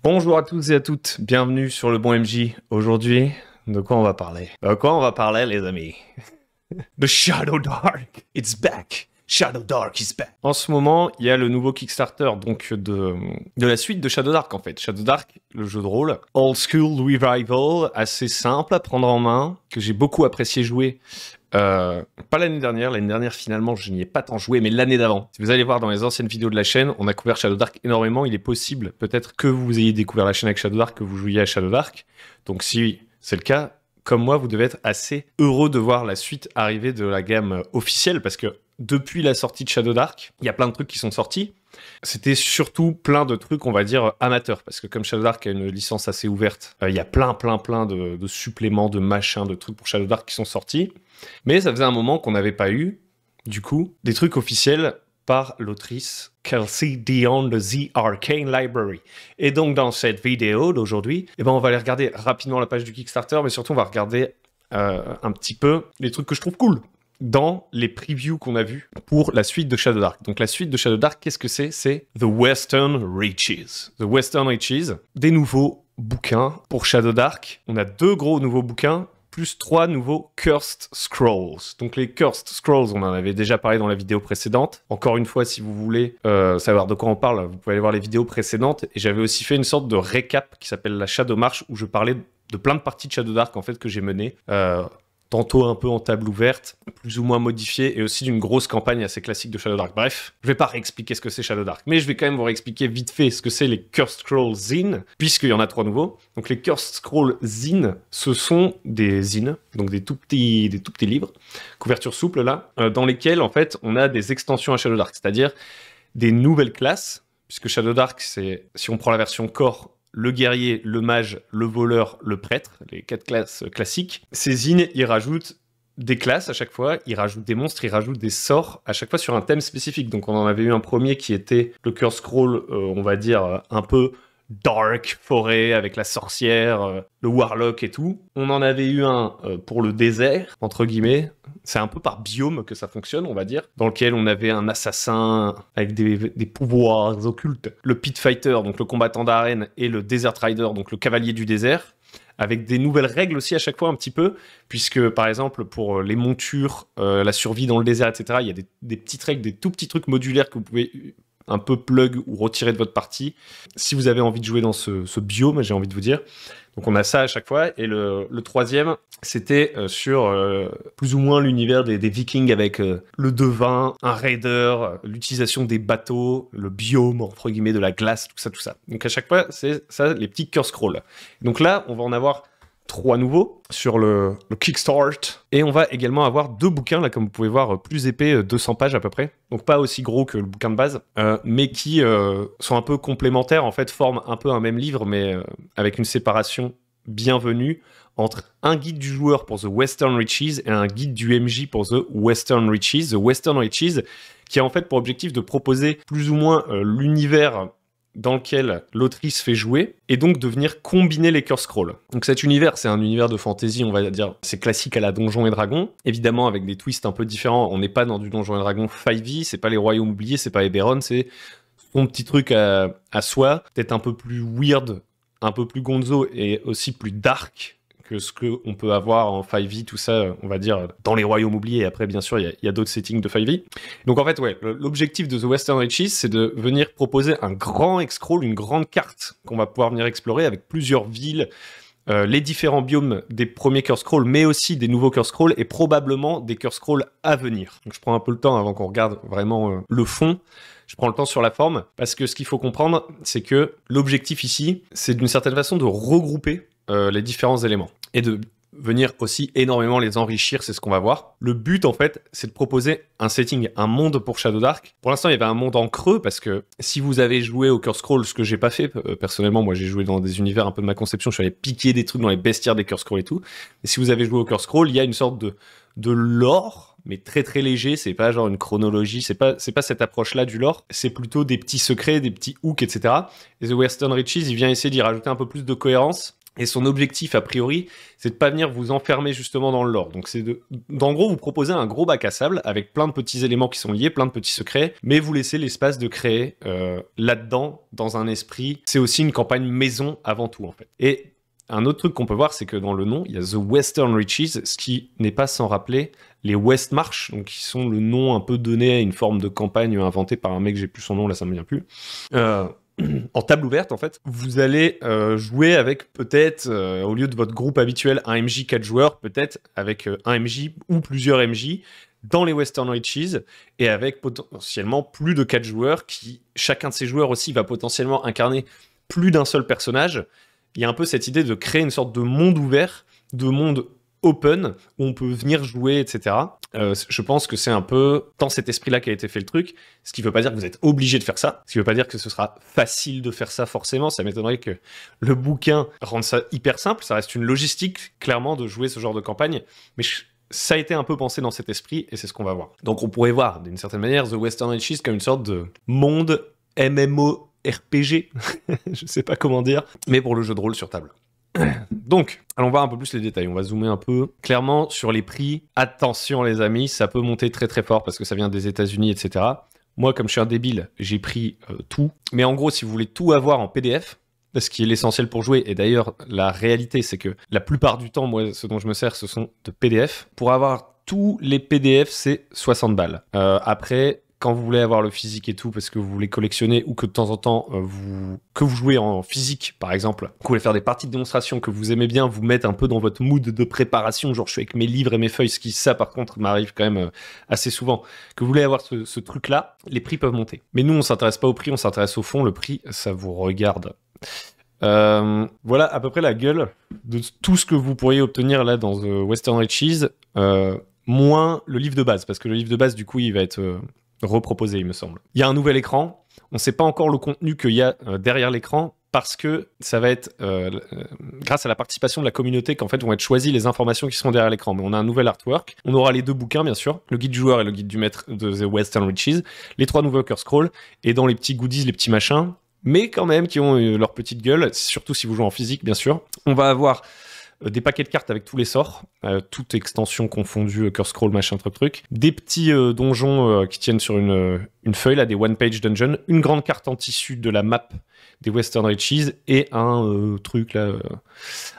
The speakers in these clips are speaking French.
Bonjour à tous et à toutes, bienvenue sur le bon MJ. Aujourd'hui, de quoi on va parler? Les amis? The Shadow Dark, it's back. Shadow Dark is back. En ce moment, il y a le nouveau Kickstarter donc de la suite de Shadow Dark en fait. Shadow Dark, le jeu de rôle, old school revival, assez simple à prendre en main, que j'ai beaucoup apprécié jouer. Pas l'année dernière finalement je n'y ai pas tant joué, mais l'année d'avant. Si vous allez voir dans les anciennes vidéos de la chaîne, on a couvert Shadow Dark énormément. Il est possible peut-être que vous ayez découvert la chaîne avec Shadow Dark, que vous jouiez à Shadow Dark. Donc si c'est le cas, comme moi, vous devez être assez heureux de voir la suite arriver de la gamme officielle, parce que depuis la sortie de Shadow Dark, il y a plein de trucs qui sont sortis. C'était surtout plein de trucs, on va dire, amateurs, parce que comme Shadow Dark a une licence assez ouverte, il y a plein de suppléments, de machins, de trucs pour Shadow Dark qui sont sortis. Mais ça faisait un moment qu'on n'avait pas eu, du coup, des trucs officiels par l'autrice Kelsey Dion de The Arcane Library. Et donc dans cette vidéo d'aujourd'hui, on va aller regarder rapidement la page du Kickstarter, mais surtout on va regarder un petit peu les trucs que je trouve cool dans les previews qu'on a vus pour la suite de Shadow Dark. Donc la suite de Shadow Dark, qu'est-ce que c'est? C'est The Western Reaches. The Western Reaches, des nouveaux bouquins pour Shadow Dark. On a 2 gros nouveaux bouquins, plus 3 nouveaux Cursed Scrolls. Donc les Cursed Scrolls, on en avait déjà parlé dans la vidéo précédente. Encore une fois, si vous voulez savoir de quoi on parle, vous pouvez aller voir les vidéos précédentes. Et j'avais aussi fait une sorte de récap qui s'appelle la Shadow March, où je parlais de plein de parties de Shadow Dark en fait que j'ai menées. Tantôt un peu en table ouverte, plus ou moins modifiée, et aussi d'une grosse campagne assez classique de Shadow Dark. Bref, je vais pas réexpliquer ce que c'est Shadow Dark, mais je vais quand même vous réexpliquer vite fait ce que c'est les Cursed Scrolls Zine, puisqu'il y en a 3 nouveaux. Donc les Cursed Scrolls Zine, ce sont des zines, donc des tout petits livres, couverture souple là, dans lesquels en fait on a des extensions à Shadow Dark, c'est-à-dire des nouvelles classes, puisque Shadow Dark, c'est, si on prend la version core, le guerrier, le mage, le voleur, le prêtre, les 4 classes classiques. Ces zines, ils rajoutent des classes à chaque fois, ils rajoutent des monstres, ils rajoutent des sorts, à chaque fois sur un thème spécifique. Donc on en avait eu un premier qui était le Curse Scroll, on va dire, un peu dark, forêt, avec la sorcière, le warlock et tout. On en avait eu un pour le désert, entre guillemets. C'est un peu par biome que ça fonctionne, on va dire, dans lequel on avait un assassin avec des pouvoirs occultes, le pit fighter, donc le combattant d'arène, et le desert rider, donc le cavalier du désert, avec des nouvelles règles aussi à chaque fois un petit peu, puisque par exemple pour les montures, la survie dans le désert, etc., il y a des petites règles, des tout petits trucs modulaires que vous pouvez un peu plug ou retirer de votre partie si vous avez envie de jouer dans ce biome, j'ai envie de vous dire. Donc on a ça à chaque fois. Et le troisième, c'était sur plus ou moins l'univers des Vikings, avec le devin, un raider, l'utilisation des bateaux, le biome entre guillemets de la glace, tout ça. Donc à chaque fois, c'est ça, les petits Curse Scrolls. Donc là, on va en avoir 3 nouveaux sur le Kickstart. Et on va également avoir 2 bouquins, là, comme vous pouvez voir, plus épais, 200 pages à peu près. Donc pas aussi gros que le bouquin de base, mais qui sont un peu complémentaires, en fait, forment un peu un même livre, mais avec une séparation bienvenue entre un guide du joueur pour The Western Reaches et un guide du MJ pour The Western Reaches. The Western Reaches, qui a en fait pour objectif de proposer plus ou moins l'univers dans lequel l'autrice fait jouer, et donc de venir combiner les Curse Scrolls. Donc cet univers, c'est un univers de fantasy, on va dire, c'est classique à la Donjons et Dragons, évidemment avec des twists un peu différents. On n'est pas dans du Donjons et Dragons 5e, c'est pas les Royaumes oubliés, c'est pas Eberron, c'est son petit truc à soi, peut-être un peu plus weird, un peu plus gonzo, et aussi plus dark que ce qu'on peut avoir en 5e, tout ça, on va dire, dans les Royaumes oubliés. Après, bien sûr, il y a d'autres settings de 5e. Donc en fait, ouais, l'objectif de The Western Reaches, c'est de venir proposer un grand X-Scroll, une grande carte qu'on va pouvoir venir explorer avec plusieurs villes, les différents biomes des premiers Curse Scrolls, mais aussi des nouveaux Curse Scrolls, et probablement des Curse Scrolls à venir. Donc je prends un peu le temps avant qu'on regarde vraiment le fond. Je prends le temps sur la forme, parce que ce qu'il faut comprendre, c'est que l'objectif ici, c'est d'une certaine façon de regrouper les différents éléments, et de venir aussi énormément les enrichir, c'est ce qu'on va voir. Le but, en fait, c'est de proposer un setting, un monde pour Shadow Dark. Pour l'instant, il y avait un monde en creux, parce que si vous avez joué au Curse Scroll, ce que j'ai pas fait, personnellement, moi j'ai joué dans des univers un peu de ma conception, je suis allé piquer des trucs dans les bestiaires des Curse Scroll et tout. Et si vous avez joué au Curse Scroll, il y a une sorte de lore, mais très très léger, c'est pas genre une chronologie, c'est pas cette approche-là du lore, c'est plutôt des petits secrets, des petits hooks, etc. Et The Western Reaches, il vient essayer d'y rajouter un peu plus de cohérence, Et son objectif, a priori, c'est de pas venir vous enfermer justement dans le lore. Donc c'est d'en gros, vous proposer un gros bac à sable avec plein de petits éléments qui sont liés, plein de petits secrets, mais vous laissez l'espace de créer là-dedans, dans un esprit. C'est aussi une campagne maison avant tout, en fait. Et un autre truc qu'on peut voir, c'est que dans le nom, il y a The Western Reaches, ce qui n'est pas sans rappeler les West March, donc qui sont le nom un peu donné à une forme de campagne inventée par un mec, j'ai plus son nom, là ça me vient plus. En table ouverte, en fait, vous allez jouer avec peut-être, au lieu de votre groupe habituel, un MJ 4 joueurs, peut-être avec un MJ ou plusieurs MJ dans les Western Reaches, et avec potentiellement plus de 4 joueurs qui, chacun de ces joueurs aussi, va potentiellement incarner plus d'un seul personnage. Il y a un peu cette idée de créer une sorte de monde ouvert, de monde open, où on peut venir jouer, etc. Je pense que c'est un peu dans cet esprit-là qu'a été fait le truc, ce qui veut pas dire que vous êtes obligé de faire ça, ce qui veut pas dire que ce sera facile de faire ça forcément, ça m'étonnerait que le bouquin rende ça hyper simple, ça reste une logistique, clairement, de jouer ce genre de campagne, mais ça a été un peu pensé dans cet esprit, et c'est ce qu'on va voir. Donc on pourrait voir, d'une certaine manière, The Western Reaches comme une sorte de monde MMO RPG, je sais pas comment dire, mais pour le jeu de rôle sur table. Donc, allons voir un peu plus les détails. On va zoomer un peu. Clairement, sur les prix, attention les amis, ça peut monter très très fort parce que ça vient des États-Unis, etc. Moi, comme je suis un débile, j'ai pris tout. Mais en gros, si vous voulez tout avoir en PDF, ce qui est l'essentiel pour jouer, et d'ailleurs, la réalité, c'est que la plupart du temps, moi, ce dont je me sers, ce sont de PDF. Pour avoir tous les PDF, c'est 60 balles. Après, quand vous voulez avoir le physique et tout, parce que vous voulez collectionner ou que de temps en temps, que vous jouez en physique, par exemple, que vous voulez faire des parties de démonstration, que vous aimez bien vous mettre un peu dans votre mood de préparation, genre je suis avec mes livres et mes feuilles, ce qui, ça, par contre, m'arrive quand même assez souvent, que vous voulez avoir ce truc-là, les prix peuvent monter. Mais nous, on s'intéresse pas au prix, on s'intéresse au fond. Le prix, ça vous regarde. Voilà à peu près la gueule de tout ce que vous pourriez obtenir là dans The Western Reaches, moins le livre de base, parce que le livre de base, du coup, il va être reproposé, il me semble. Il y a un nouvel écran. On ne sait pas encore le contenu qu'il y a derrière l'écran parce que ça va être grâce à la participation de la communauté qu'en fait vont être choisies les informations qui seront derrière l'écran. Mais on a un nouvel artwork. On aura les deux bouquins, bien sûr, le guide du joueur et le guide du maître de The Western Reaches, les 3 nouveaux Curse Scrolls et dans les petits goodies, les petits machins, mais quand même qui ont leur petite gueule, surtout si vous jouez en physique, bien sûr. On va avoir des paquets de cartes avec tous les sorts, toute extension confondue, Curse Scroll, machin, truc. Des petits donjons qui tiennent sur une feuille, là, des one-page dungeons. Une grande carte en tissu de la map des Western Reaches et un truc, là,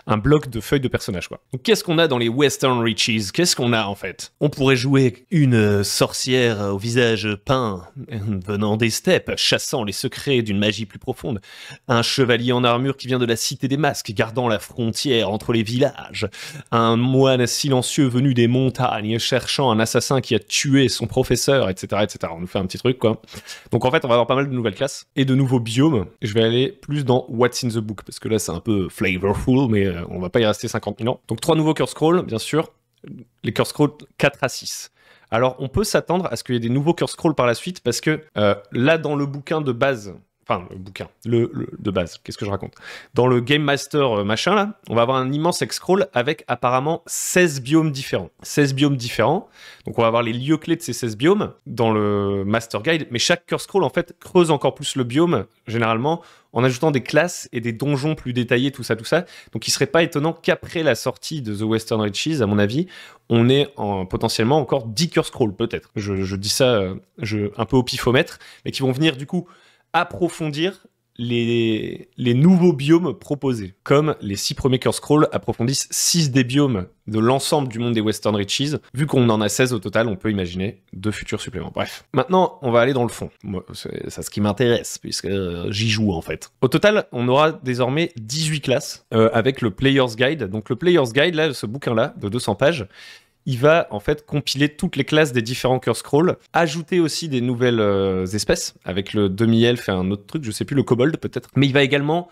un bloc de feuilles de personnages, quoi. Donc, qu'est-ce qu'on a dans les Western Reaches? Qu'est-ce qu'on a, en fait? On pourrait jouer une sorcière au visage peint, venant des steppes, chassant les secrets d'une magie plus profonde. Un chevalier en armure qui vient de la cité des masques, gardant la frontière entre les villages. Un moine silencieux venu des montagnes, cherchant un assassin qui a tué son professeur, etc., etc. On nous fait un petit truc, quoi. Donc en fait, on va avoir pas mal de nouvelles classes et de nouveaux biomes. Je vais aller plus dans What's in the Book, parce que là, c'est un peu flavorful, mais on va pas y rester 50 000 ans. Donc 3 nouveaux Curse Scrolls, bien sûr. Les Curse Scrolls 4 à 6. Alors, on peut s'attendre à ce qu'il y ait des nouveaux Curse Scrolls par la suite, parce que là, dans le bouquin de base... Enfin, le bouquin, de base, qu'est-ce que je raconte? Dans le Game Master machin, là, on va avoir un immense X-Scroll avec apparemment 16 biomes différents. 16 biomes différents. Donc, on va avoir les lieux clés de ces 16 biomes dans le Master Guide. Mais chaque Curse Scroll, en fait, creuse encore plus le biome, généralement, en ajoutant des classes et des donjons plus détaillés, tout ça, tout ça. Donc, il serait pas étonnant qu'après la sortie de The Western Reaches, à mon avis, on ait potentiellement encore 10 Curse Scrolls, peut-être. Je dis ça un peu au pifomètre, mais qui vont venir, du coup, approfondir les nouveaux biomes proposés. Comme les 6 premiers Curse Scrolls approfondissent 6 des biomes de l'ensemble du monde des Western Reaches. Vu qu'on en a 16 au total, on peut imaginer 2 futurs suppléments. Bref. Maintenant, on va aller dans le fond. Moi, c'est ça ce qui m'intéresse, puisque j'y joue en fait. Au total, on aura désormais 18 classes avec le Player's Guide. Donc le Player's Guide, là, ce bouquin-là, de 200 pages, il va en fait compiler toutes les classes des différents Curse Scrolls, ajouter aussi des nouvelles espèces, avec le demi-elfe et un autre truc, je sais plus, le kobold peut-être. Mais il va également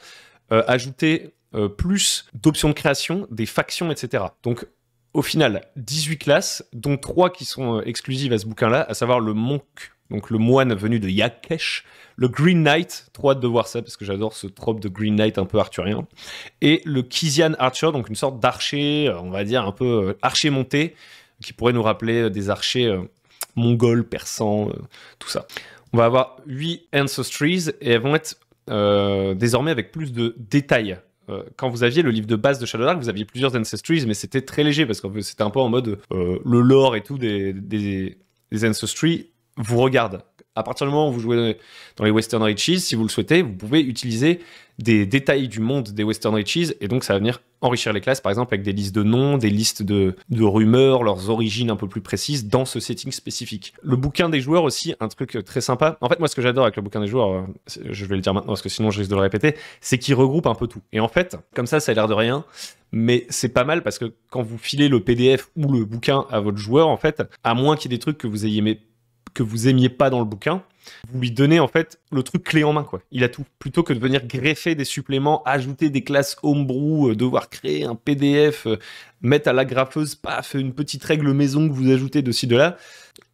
ajouter plus d'options de création, des factions, etc. Donc au final, 18 classes, dont 3 qui sont exclusives à ce bouquin-là, à savoir le monk, donc le moine venu de Yakesh, le Green Knight, trop hâte de voir ça parce que j'adore ce trope de Green Knight un peu arthurien, et le Kizian Archer, donc une sorte d'archer, on va dire un peu archer monté, qui pourrait nous rappeler des archers mongols, persans, tout ça. On va avoir 8 Ancestries et elles vont être désormais avec plus de détails quand vous aviez le livre de base de Shadow Dark, vous aviez plusieurs Ancestries, mais c'était très léger, parce que c'était un peu en mode le lore et tout des Ancestries vous regarde. À partir du moment où vous jouez dans les Western Reaches, si vous le souhaitez, vous pouvez utiliser des détails du monde des Western Reaches, et donc ça va venir enrichir les classes, par exemple avec des listes de noms, des listes de rumeurs, leurs origines un peu plus précises dans ce setting spécifique. Le bouquin des joueurs aussi, un truc très sympa. En fait, moi, ce que j'adore avec le bouquin des joueurs, je vais le dire maintenant parce que sinon je risque de le répéter, c'est qu'il regroupe un peu tout. Et en fait, comme ça a l'air de rien, mais c'est pas mal parce que quand vous filez le PDF ou le bouquin à votre joueur, en fait, à moins qu'il y ait des trucs que vous aimiez pas dans le bouquin, vous lui donnez en fait le truc clé en main, quoi. Il a tout. Plutôt que de venir greffer des suppléments, ajouter des classes homebrew, devoir créer un PDF, mettre à la graffeuse, paf, une petite règle maison que vous ajoutez de ci, de là.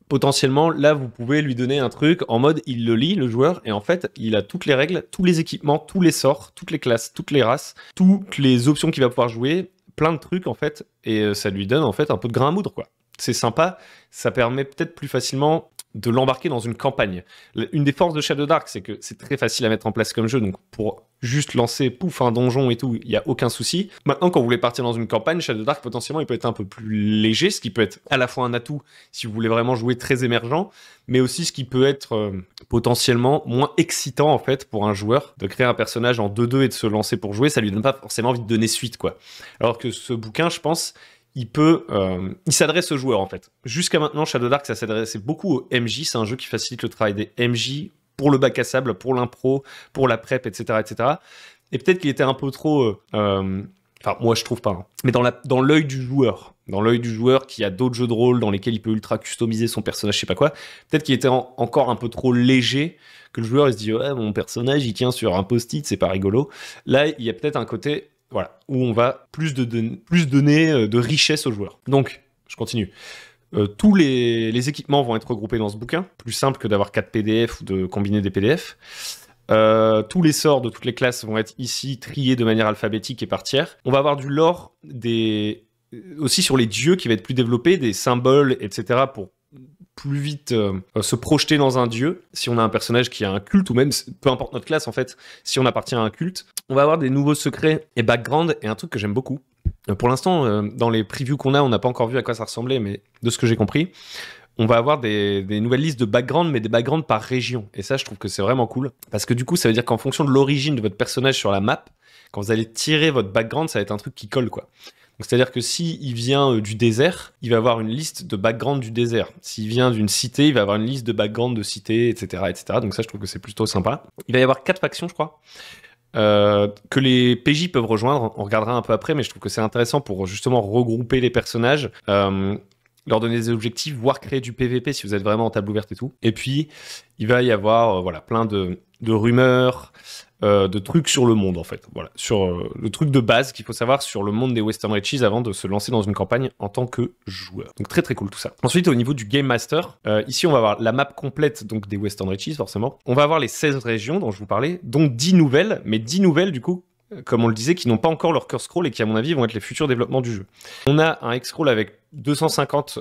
Potentiellement, là, vous pouvez lui donner un truc en mode, il le lit, le joueur, et en fait, il a toutes les règles, tous les équipements, tous les sorts, toutes les classes, toutes les races, toutes les options qu'il va pouvoir jouer, plein de trucs, en fait, et ça lui donne, en fait, un peu de grain à moudre, quoi. C'est sympa, ça permet peut-être plus facilement de l'embarquer dans une campagne. Une des forces de Shadow Dark, c'est que c'est très facile à mettre en place comme jeu, donc pour juste lancer, pouf, un donjon et tout, il n'y a aucun souci. Maintenant, quand vous voulez partir dans une campagne, Shadow Dark, potentiellement, il peut être un peu plus léger, ce qui peut être à la fois un atout si vous voulez vraiment jouer très émergent, mais aussi ce qui peut être potentiellement moins excitant, en fait, pour un joueur, de créer un personnage en 2-2 et de se lancer pour jouer, ça lui donne pas forcément envie de donner suite, quoi. Alors que ce bouquin, je pense, il s'adresse aux joueurs en fait. Jusqu'à maintenant, Shadow Dark, ça s'adressait beaucoup aux MJ. C'est un jeu qui facilite le travail des MJ pour le bac à sable, pour l'impro, pour la prep, etc., etc. Et peut-être qu'il était un peu trop. Enfin, moi, je trouve pas. Hein. Mais dans l'œil du joueur, qui a d'autres jeux de rôle dans lesquels il peut ultra customiser son personnage, je sais pas quoi. Peut-être qu'il était encore un peu trop léger. Que le joueur il se dit ouais, mon personnage il tient sur un post-it, c'est pas rigolo. Là, il y a peut-être un côté. Voilà, où on va plus donner de richesse aux joueurs. Donc, je continue. Tous les équipements vont être regroupés dans ce bouquin. Plus simple que d'avoir 4 PDF ou de combiner des PDF. Tous les sorts de toutes les classes vont être ici triés de manière alphabétique et par tiers. On va avoir du lore aussi sur les dieux qui va être plus développé, des symboles, etc. pour plus vite se projeter dans un dieu, si on a un personnage qui a un culte, ou même, peu importe notre classe en fait, si on appartient à un culte. On va avoir des nouveaux secrets et background, et un truc que j'aime beaucoup. Pour l'instant, dans les previews qu'on a, on n'a pas encore vu à quoi ça ressemblait, mais de ce que j'ai compris, on va avoir des nouvelles listes de background, mais des backgrounds par région. Et ça, je trouve que c'est vraiment cool, parce que du coup, ça veut dire qu'en fonction de l'origine de votre personnage sur la map, quand vous allez tirer votre background, ça va être un truc qui colle, quoi. C'est-à-dire que s'il vient du désert, il va avoir une liste de background du désert. S'il vient d'une cité, il va avoir une liste de background de cité, etc., etc. Donc ça, je trouve que c'est plutôt sympa. Il va y avoir 4 factions, je crois, que les PJ peuvent rejoindre. On regardera un peu après, mais je trouve que c'est intéressant pour justement regrouper les personnages, leur donner des objectifs, voire créer du PVP si vous êtes vraiment en table ouverte et tout. Et puis, il va y avoir voilà, plein de rumeurs, de trucs sur le monde en fait, voilà, sur le truc de base qu'il faut savoir sur le monde des Western Reaches avant de se lancer dans une campagne en tant que joueur. Donc très très cool tout ça. Ensuite au niveau du Game Master, ici on va avoir la map complète donc des Western Reaches forcément. On va avoir les 16 régions dont je vous parlais, dont 10 nouvelles, mais 10 nouvelles du coup, comme on le disait, qui n'ont pas encore leur curse scroll et qui à mon avis vont être les futurs développements du jeu. On a un X-Scroll avec 250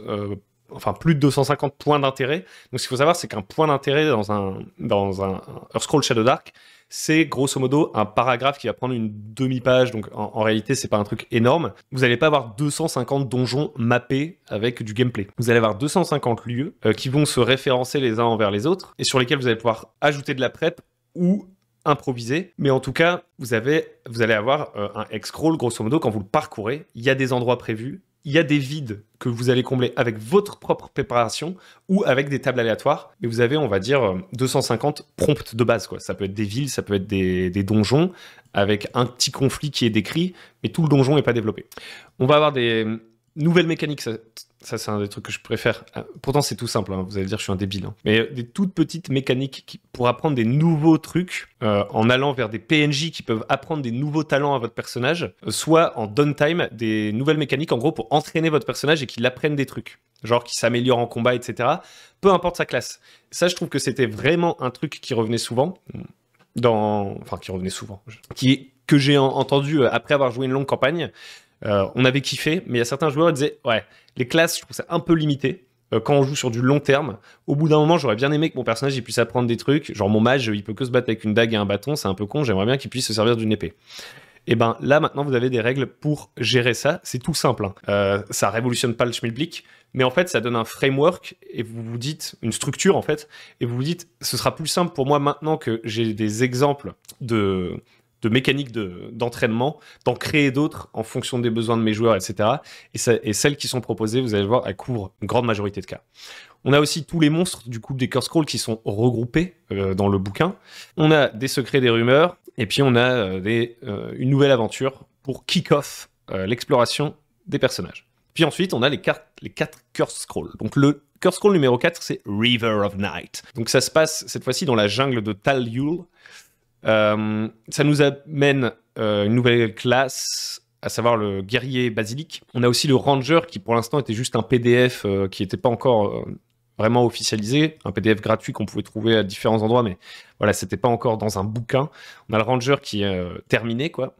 plus de 250 points d'intérêt. Donc ce qu'il faut savoir, c'est qu'un point d'intérêt dans un Hearthscroll Shadow Dark, c'est grosso modo un paragraphe qui va prendre une demi-page, donc en réalité c'est pas un truc énorme. Vous n'allez pas avoir 250 donjons mappés avec du gameplay. Vous allez avoir 250 lieux qui vont se référencer les uns envers les autres et sur lesquels vous allez pouvoir ajouter de la prep ou improviser, mais en tout cas vous allez avoir un X-Scroll grosso modo quand vous le parcourez, il y a des endroits prévus, il y a des vides que vous allez combler avec votre propre préparation ou avec des tables aléatoires. Et vous avez, on va dire, 250 prompts de base, quoi. Ça peut être des villes, ça peut être des donjons avec un petit conflit qui est décrit, mais tout le donjon n'est pas développé. On va avoir des nouvelles mécaniques, ça c'est un des trucs que je préfère. Pourtant c'est tout simple, hein, vous allez dire je suis un débile. Hein. Mais des toutes petites mécaniques pour apprendre des nouveaux trucs en allant vers des PNJ qui peuvent apprendre des nouveaux talents à votre personnage, soit en downtime, des nouvelles mécaniques en gros pour entraîner votre personnage et qu'il apprenne des trucs. Genre qu'il s'améliore en combat, etc. Peu importe sa classe. Ça je trouve que c'était vraiment un truc qui revenait souvent. Que j'ai entendu après avoir joué une longue campagne. On avait kiffé, mais il y a certains joueurs qui disaient ouais, les classes, je trouve ça un peu limité. Quand on joue sur du long terme, au bout d'un moment, j'aurais bien aimé que mon personnage il puisse apprendre des trucs. Genre mon mage, il peut que se battre avec une dague et un bâton, c'est un peu con. J'aimerais bien qu'il puisse se servir d'une épée. Et ben là maintenant vous avez des règles pour gérer ça. C'est tout simple. Ça révolutionne pas le schmilblick, mais en fait ça donne un framework et vous vous dites une structure en fait, et vous vous dites ce sera plus simple pour moi maintenant que j'ai des exemples de mécaniques d'entraînement, d'en créer d'autres en fonction des besoins de mes joueurs, etc. Et celles qui sont proposées, vous allez voir, elles couvrent une grande majorité de cas. On a aussi tous les monstres du coup des Curse Scrolls qui sont regroupés dans le bouquin. On a des secrets, des rumeurs, et puis on a une nouvelle aventure pour kick-off l'exploration des personnages. Puis ensuite, on a les 4 Curse Scrolls. Donc le Curse Scroll numéro 4, c'est River of Night. Donc ça se passe cette fois-ci dans la jungle de Tal Yul. Ça nous amène une nouvelle classe, à savoir le guerrier basilic. On a aussi le ranger qui pour l'instant était juste un PDF qui n'était pas encore vraiment officialisé, un PDF gratuit qu'on pouvait trouver à différents endroits, mais voilà, c'était pas encore dans un bouquin. On a le ranger qui est terminé, quoi.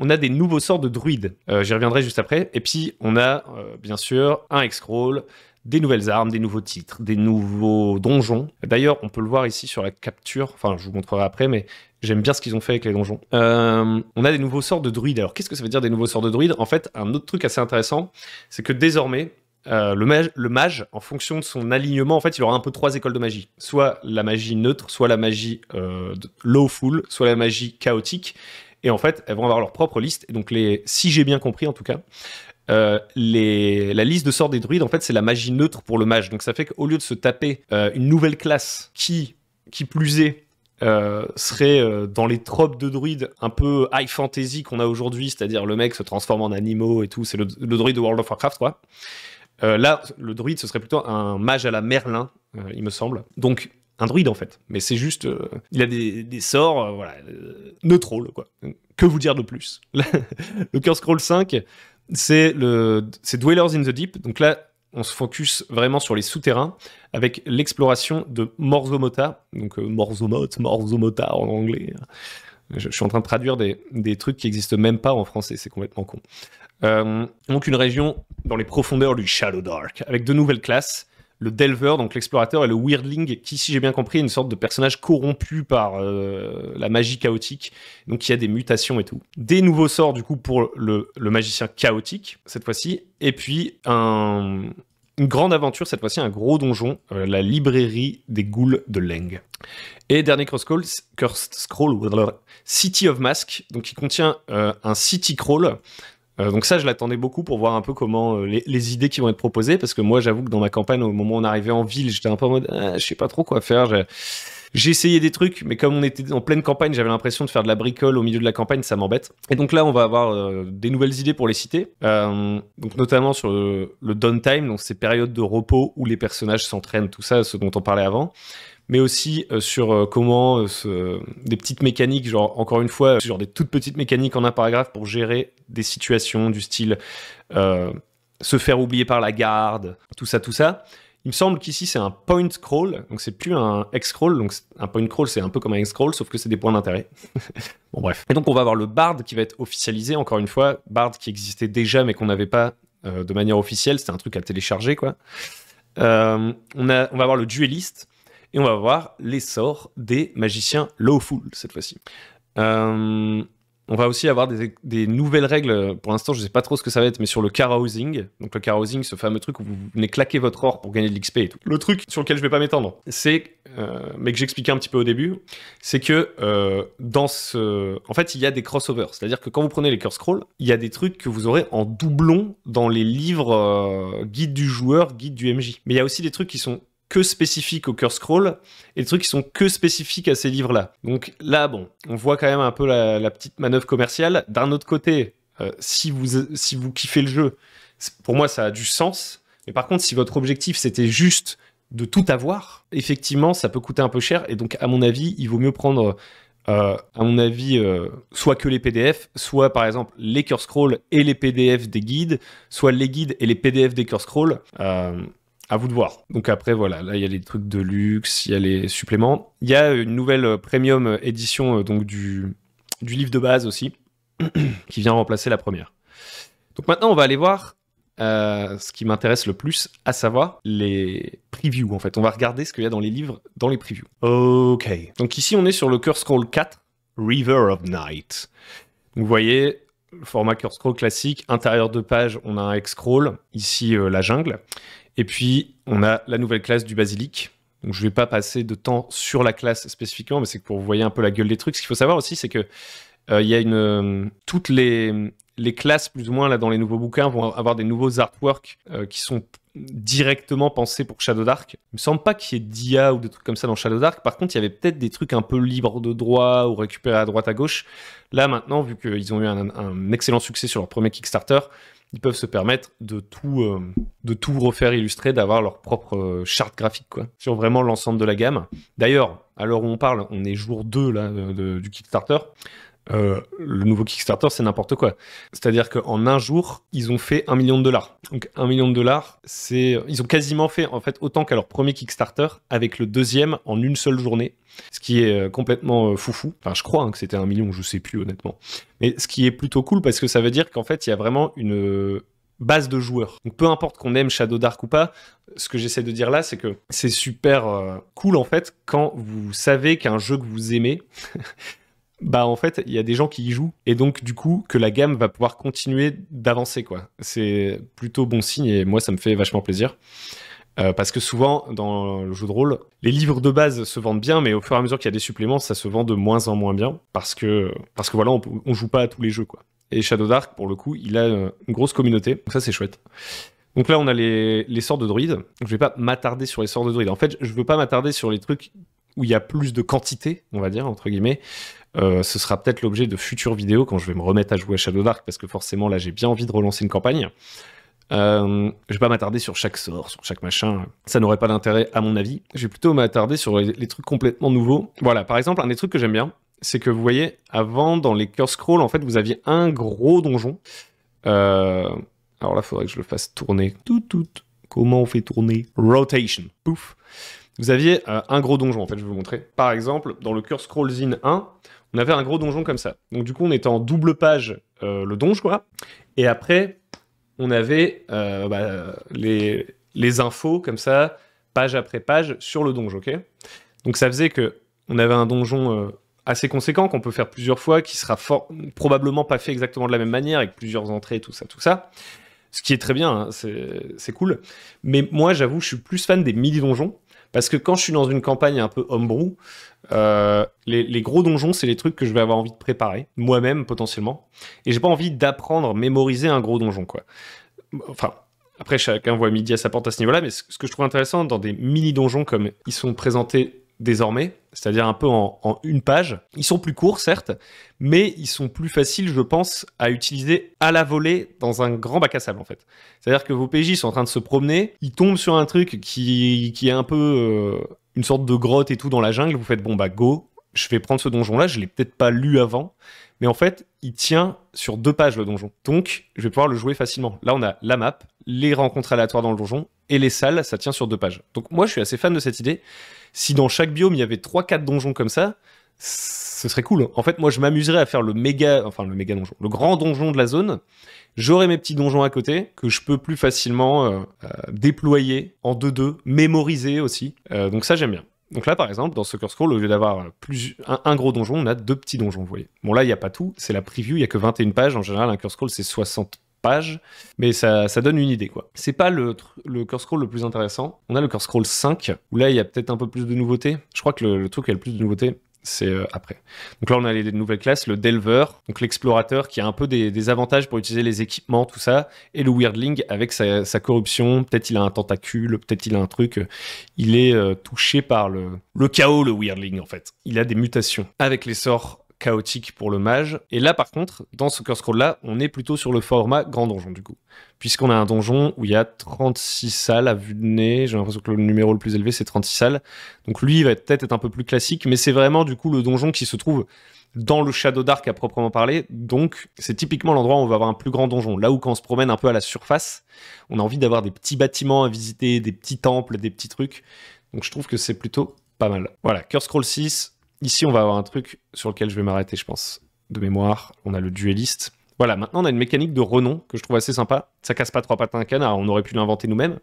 On a des nouveaux sorts de druides, j'y reviendrai juste après. Et puis on a bien sûr un X-Scroll, des nouvelles armes, des nouveaux titres, des nouveaux donjons. D'ailleurs, on peut le voir ici sur la capture, enfin je vous montrerai après, mais j'aime bien ce qu'ils ont fait avec les donjons. On a des nouveaux sorts de druides. Alors qu'est-ce que ça veut dire des nouveaux sorts de druides? En fait, un autre truc assez intéressant, c'est que désormais, le mage, en fonction de son alignement, en fait, il aura un peu 3 écoles de magie. Soit la magie neutre, soit la magie lawful, soit la magie chaotique. Et en fait, elles vont avoir leur propre liste. Et donc, si j'ai bien compris en tout cas, la liste de sorts des druides, en fait, c'est la magie neutre pour le mage. Donc ça fait qu'au lieu de se taper une nouvelle classe qui plus est, serait dans les tropes de druides un peu high fantasy qu'on a aujourd'hui, c'est-à-dire le mec se transforme en animaux et tout, c'est le druide de World of Warcraft, quoi. Là, le druide, ce serait plutôt un mage à la Merlin, il me semble. Donc, un druide, en fait. Mais c'est juste... il a des sorts, voilà, neutrals, quoi. Que vous dire de plus? Le Curse Scroll 5, c'est Dwellers in the Deep. Donc là, on se focus vraiment sur les souterrains, avec l'exploration de Morzomota. Donc, Morzomota en anglais. Je suis en train de traduire des trucs qui n'existent même pas en français, c'est complètement con. Donc une région dans les profondeurs du Shadow Dark, avec de nouvelles classes, le Delver, donc l'explorateur, et le Weirdling, qui, si j'ai bien compris, est une sorte de personnage corrompu par la magie chaotique, donc il y a des mutations et tout. Des nouveaux sorts, du coup, pour le magicien chaotique, cette fois-ci, et puis une grande aventure, cette fois-ci, un gros donjon, la librairie des ghouls de Leng. Et dernier Curse Scroll, City of Mask, donc qui contient un City Crawl. Donc ça, je l'attendais beaucoup pour voir un peu comment les idées qui vont être proposées, parce que moi, j'avoue que dans ma campagne, au moment où on arrivait en ville, j'étais un peu en mode je sais pas trop quoi faire. J'ai essayé des trucs, mais comme on était en pleine campagne, j'avais l'impression de faire de la bricole au milieu de la campagne, ça m'embête. Et donc là, on va avoir des nouvelles idées pour les cités, donc notamment sur le downtime, donc ces périodes de repos où les personnages s'entraînent, tout ça, ce dont on parlait avant. Mais aussi sur comment des petites mécaniques, genre encore une fois, genre des toutes petites mécaniques en un paragraphe pour gérer des situations du style se faire oublier par la garde, tout ça. Il me semble qu'ici c'est un point crawl, donc c'est plus un X-scroll, donc un point crawl c'est un peu comme un X-scroll, sauf que c'est des points d'intérêt. Bon bref. Et donc on va avoir le Bard qui va être officialisé, encore une fois, Bard qui existait déjà mais qu'on n'avait pas de manière officielle, c'était un truc à télécharger quoi. On va avoir le dueliste, et on va voir les sorts des magiciens lawful cette fois-ci. On va aussi avoir des nouvelles règles, pour l'instant je sais pas trop ce que ça va être, mais sur le carousing. Donc le carousing, ce fameux truc où vous venez claquer votre or pour gagner de l'XP et tout. Le truc sur lequel je vais pas m'étendre, c'est, mais que j'expliquais un petit peu au début, c'est que en fait il y a des crossovers, c'est-à-dire que quand vous prenez les Curse Scrolls, il y a des trucs que vous aurez en doublon dans les livres guide du joueur, guide du MJ. Mais il y a aussi des trucs qui sont que spécifiques au Curse Scroll, et des trucs qui sont que spécifiques à ces livres-là. Donc là, bon, on voit quand même un peu la petite manœuvre commerciale. D'un autre côté, si vous kiffez le jeu, pour moi, ça a du sens. Mais par contre, si votre objectif, c'était juste de tout avoir, effectivement, ça peut coûter un peu cher. Et donc, à mon avis, il vaut mieux prendre... soit que les PDF, soit par exemple les Curse Scrolls et les PDF des guides, soit les guides et les PDF des Curse Scrolls. À vous de voir. Donc après, voilà, là, il y a les trucs de luxe, il y a les suppléments. Il y a une nouvelle premium édition donc du livre de base aussi, qui vient remplacer la première. Donc maintenant, on va aller voir ce qui m'intéresse le plus, à savoir les previews, en fait. On va regarder ce qu'il y a dans les livres, dans les previews. Ok. Donc ici, on est sur le Curse Scroll 4, River of Night. Donc, vous voyez, le format curve scroll classique, intérieur de page, on a un X scroll, ici la jungle, et puis on a la nouvelle classe du basilic. Donc je ne vais pas passer de temps sur la classe spécifiquement, mais c'est que pour vous voyez un peu la gueule des trucs. Ce qu'il faut savoir aussi, c'est que il y a toutes les classes, plus ou moins, là, dans les nouveaux bouquins, vont avoir des nouveaux artworks qui sont directement pensés pour Shadow Dark. Il me semble pas qu'il y ait d'IA ou des trucs comme ça dans Shadow Dark. Par contre, il y avait peut-être des trucs un peu libres de droit ou récupérés à droite à gauche. Là, maintenant, vu qu'ils ont eu un excellent succès sur leur premier Kickstarter, ils peuvent se permettre de tout refaire illustrer, d'avoir leur propre charte graphique, quoi, sur vraiment l'ensemble de la gamme. D'ailleurs, à l'heure où on parle, on est jour 2 là, du Kickstarter. Le nouveau Kickstarter, c'est n'importe quoi. C'est-à-dire qu'en un jour, ils ont fait $1 million. Donc $1 million, ils ont quasiment fait en fait autant qu'à leur premier Kickstarter, avec le deuxième en une seule journée. Ce qui est complètement foufou. Enfin, je crois que c'était 1 million, je sais plus honnêtement. Mais ce qui est plutôt cool parce que ça veut dire qu'en fait, il y a vraiment une base de joueurs. Donc peu importe qu'on aime Shadow Dark ou pas, ce que j'essaie de dire là, c'est que c'est super cool en fait quand vous savez qu'un jeu que vous aimez bah en fait, il y a des gens qui y jouent, et donc du coup, que la gamme va pouvoir continuer d'avancer, quoi. C'est plutôt bon signe, et moi, ça me fait vachement plaisir. Parce que souvent, dans le jeu de rôle, les livres de base se vendent bien, mais au fur et à mesure qu'il y a des suppléments, ça se vend de moins en moins bien, parce que voilà, on joue pas à tous les jeux, quoi. Et Shadow Dark, pour le coup, il a une grosse communauté, donc ça, c'est chouette. Donc là, on a les sorts de druides. Je vais pas m'attarder sur les sorts de druides. En fait, je veux pas m'attarder sur les trucs où il y a plus de quantité, on va dire, entre guillemets. Ce sera peut-être l'objet de futures vidéos quand je vais me remettre à jouer à Shadow Dark, parce que forcément, là, j'ai bien envie de relancer une campagne. Je vais pas m'attarder sur chaque sort, sur chaque machin. Ça n'aurait pas d'intérêt, à mon avis. Je vais plutôt m'attarder sur les trucs complètement nouveaux. Voilà, par exemple, un des trucs que j'aime bien, c'est que vous voyez, avant, dans les Curse Scroll, en fait, vous aviez un gros donjon. Alors là, il faudrait que je le fasse tourner. Comment on fait tourner? Rotation. Pouf. Vous aviez un gros donjon, en fait, je vais vous montrer. Par exemple, dans le Curse Scroll Zine 1, on avait un gros donjon comme ça. Donc du coup, on était en double page le donjon, quoi. Et après, on avait les infos, comme ça, page après page, sur le donjon, ok? Donc ça faisait que on avait un donjon assez conséquent, qu'on peut faire plusieurs fois, qui sera probablement pas fait exactement de la même manière, avec plusieurs entrées, tout ça. Ce qui est très bien, hein, c'est cool. Mais moi, j'avoue, je suis plus fan des mini-donjons, parce que quand je suis dans une campagne un peu homebrew, les gros donjons, c'est les trucs que je vais avoir envie de préparer, moi-même, potentiellement. Et j'ai pas envie d'apprendre, mémoriser un gros donjon, quoi. Enfin, après, chacun voit midi à sa porte à ce niveau-là, mais ce que je trouve intéressant dans des mini-donjons comme ils sont présentés désormais, c'est-à-dire un peu en une page, ils sont plus courts, certes, mais ils sont plus faciles, je pense, à utiliser à la volée dans un grand bac à sable, en fait. C'est-à-dire que vos PJ sont en train de se promener, ils tombent sur un truc qui est un peu une sorte de grotte et tout dans la jungle, vous faites, bon bah go, je vais prendre ce donjon-là, je l'ai peut-être pas lu avant, mais en fait, il tient sur 2 pages, le donjon. Donc, je vais pouvoir le jouer facilement. Là, on a la map, les rencontres aléatoires dans le donjon, et les salles, ça tient sur 2 pages. Donc moi, je suis assez fan de cette idée. Si dans chaque biome, il y avait 3-4 donjons comme ça, ce serait cool. En fait, moi, je m'amuserais à faire le méga donjon, le grand donjon de la zone. J'aurai mes petits donjons à côté, que je peux plus facilement déployer en 2-2, mémoriser aussi. Donc ça, j'aime bien. Donc là, par exemple, dans ce Curse Scroll, au lieu d'avoir un gros donjon, on a 2 petits donjons, vous voyez. Bon, là, il n'y a pas tout, c'est la preview, il n'y a que 21 pages. En général, un Curse Scroll, c'est 60 pages, mais ça donne une idée, quoi. C'est pas le Curse Scroll le plus intéressant. On a le Curse Scroll 5, où là, il y a peut-être un peu plus de nouveautés. Je crois que le truc qui a le plus de nouveautés, c'est après. Donc là, on a les nouvelles classes, le Delver, donc l'explorateur, qui a un peu des avantages pour utiliser les équipements, tout ça, et le Weirdling avec sa corruption. Peut-être il a un tentacule, peut-être il a un truc. Il est touché par le chaos, le Weirdling, en fait. Il a des mutations avec les sorts chaotiques pour le mage. Et là, par contre, dans ce Curse Scroll-là, on est plutôt sur le format grand donjon, du coup. Puisqu'on a un donjon où il y a 36 salles à vue de nez. J'ai l'impression que le numéro le plus élevé, c'est 36 salles. Donc lui, il va peut-être être un peu plus classique, mais c'est vraiment, du coup, le donjon qui se trouve dans le Shadow Dark à proprement parler. Donc, c'est typiquement l'endroit où on va avoir un plus grand donjon. Là où, quand on se promène un peu à la surface, on a envie d'avoir des petits bâtiments à visiter, des petits temples, des petits trucs. Donc, je trouve que c'est plutôt pas mal. Voilà, Curse Scroll 6. Ici, on va avoir un truc sur lequel je vais m'arrêter, je pense, de mémoire. On a le dueliste. Voilà, maintenant on a une mécanique de renom que je trouve assez sympa. Ça casse pas trois pattes à un canard, on aurait pu l'inventer nous-mêmes.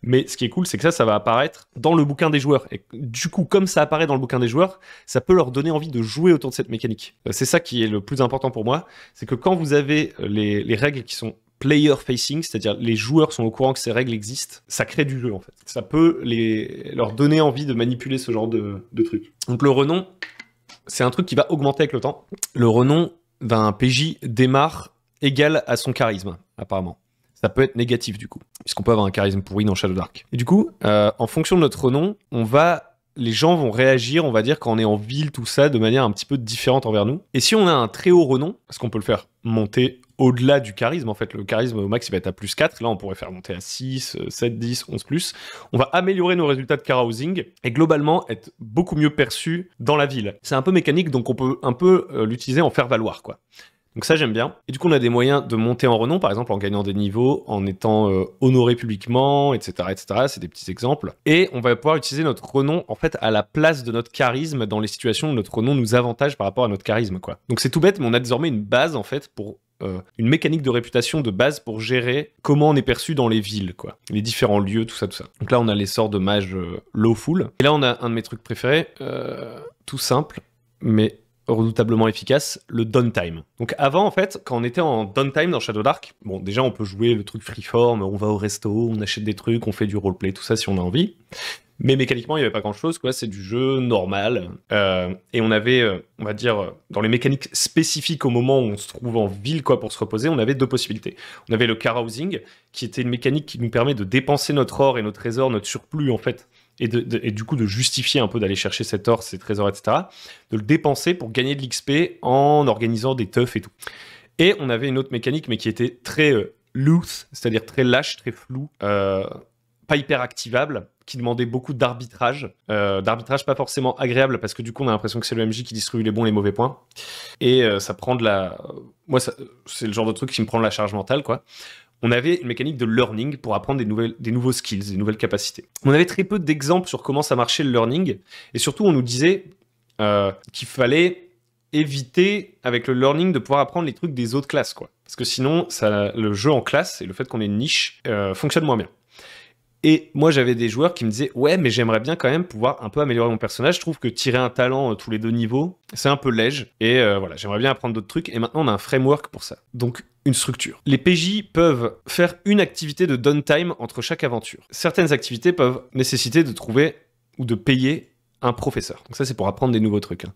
Mais ce qui est cool, c'est que ça va apparaître dans le bouquin des joueurs. Et du coup, comme ça apparaît dans le bouquin des joueurs, ça peut leur donner envie de jouer autour de cette mécanique. C'est ça qui est le plus important pour moi, c'est que quand vous avez les règles qui sont player facing, c'est-à-dire les joueurs sont au courant que ces règles existent, ça crée du jeu en fait. Ça peut leur donner envie de manipuler ce genre de truc. Donc le renom, c'est un truc qui va augmenter avec le temps. Le renom d'un PJ démarre égal à son charisme, apparemment. Ça peut être négatif du coup, puisqu'on peut avoir un charisme pourri dans Shadow Dark. Et du coup, en fonction de notre renom, les gens vont réagir, on va dire, quand on est en ville, tout ça, de manière un petit peu différente envers nous. Et si on a un très haut renom, parce qu'on peut le faire monter au-delà du charisme, en fait, le charisme au max, il va être à plus 4, là on pourrait faire monter à 6, 7, 10, 11 plus, on va améliorer nos résultats de carousing, et globalement être beaucoup mieux perçu dans la ville. C'est un peu mécanique, donc on peut un peu l'utiliser en faire valoir, quoi. Donc ça, j'aime bien. Et du coup, on a des moyens de monter en renom, par exemple en gagnant des niveaux, en étant honoré publiquement, etc., etc. C'est des petits exemples. Et on va pouvoir utiliser notre renom, en fait, à la place de notre charisme dans les situations où notre renom nous avantage par rapport à notre charisme, quoi. Donc c'est tout bête, mais on a désormais une base, en fait, pour une mécanique de réputation de base pour gérer comment on est perçu dans les villes, quoi. Les différents lieux, tout ça, tout ça. Donc là, on a les sorts de mages lawful. Et là, on a un de mes trucs préférés, tout simple, mais redoutablement efficace, le downtime. Donc avant, en fait, quand on était en downtime dans Shadow Dark, bon, déjà, on peut jouer le truc freeform, on va au resto, on achète des trucs, on fait du roleplay, tout ça, si on a envie. Mais mécaniquement, il n'y avait pas grand-chose, quoi. C'est du jeu normal. Et on avait, on va dire, dans les mécaniques spécifiques au moment où on se trouve en ville, quoi, pour se reposer, on avait deux possibilités. On avait le carousing, qui était une mécanique qui nous permet de dépenser notre or et nos trésors, notre surplus, en fait, et du coup de justifier un peu d'aller chercher cet or, ces trésors, etc., de le dépenser pour gagner de l'XP en organisant des teufs et tout. Et on avait une autre mécanique, mais qui était très loose, c'est-à-dire très lâche, très floue, pas hyper activable, qui demandait beaucoup d'arbitrage pas forcément agréable, parce que du coup on a l'impression que c'est le MJ qui distribue les bons et les mauvais points, et ça prend de la... Moi, c'est le genre de truc qui me prend de la charge mentale, quoi. On avait une mécanique de learning pour apprendre des nouveaux skills, des nouvelles capacités. On avait très peu d'exemples sur comment ça marchait le learning, et surtout on nous disait qu'il fallait éviter avec le learning de pouvoir apprendre les trucs des autres classes, quoi. Parce que sinon, le jeu en classe et le fait qu'on ait une niche fonctionne moins bien. Et moi, j'avais des joueurs qui me disaient « Ouais, mais j'aimerais bien quand même pouvoir un peu améliorer mon personnage. Je trouve que tirer un talent tous les 2 niveaux, c'est un peu léger. Et voilà, j'aimerais bien apprendre d'autres trucs. Et maintenant, on a un framework pour ça. Donc, une structure. Les PJ peuvent faire une activité de downtime entre chaque aventure. Certaines activités peuvent nécessiter de trouver ou de payer un professeur. Donc ça, c'est pour apprendre des nouveaux trucs, hein.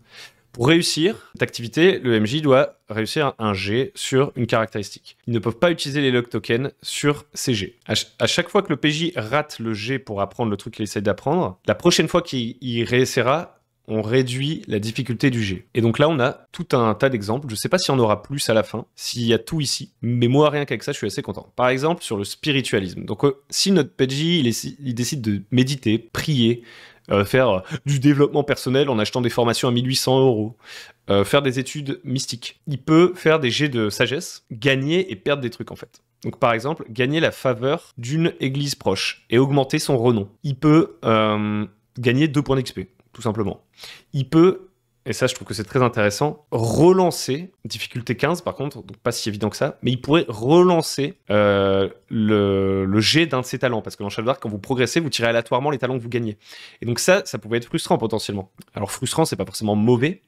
Pour réussir cette activité, le MJ doit réussir un G sur une caractéristique. Ils ne peuvent pas utiliser les luck tokens sur ces G. À chaque fois que le PJ rate le G pour apprendre le truc qu'il essaie d'apprendre, la prochaine fois qu'il réessayera, on réduit la difficulté du G. Et donc là, on a tout un tas d'exemples. Je ne sais pas s'il y en aura plus à la fin, s'il y a tout ici. Mais moi, rien qu'avec ça, je suis assez content. Par exemple, sur le spiritualisme. Donc, si notre PJ, il décide de méditer, prier, faire du développement personnel en achetant des formations à 1800 €, faire des études mystiques. Il peut faire des jets de sagesse, gagner et perdre des trucs en fait. Donc par exemple, gagner la faveur d'une église proche et augmenter son renom. Il peut gagner 2 points d'XP, tout simplement. Il peut, et ça je trouve que c'est très intéressant, relancer, difficulté 15 par contre, donc pas si évident que ça, mais il pourrait relancer le jet d'un de ses talents, parce que dans Shadow Dark, quand vous progressez, vous tirez aléatoirement les talents que vous gagnez. Et donc ça pouvait être frustrant potentiellement. Alors frustrant, c'est pas forcément mauvais,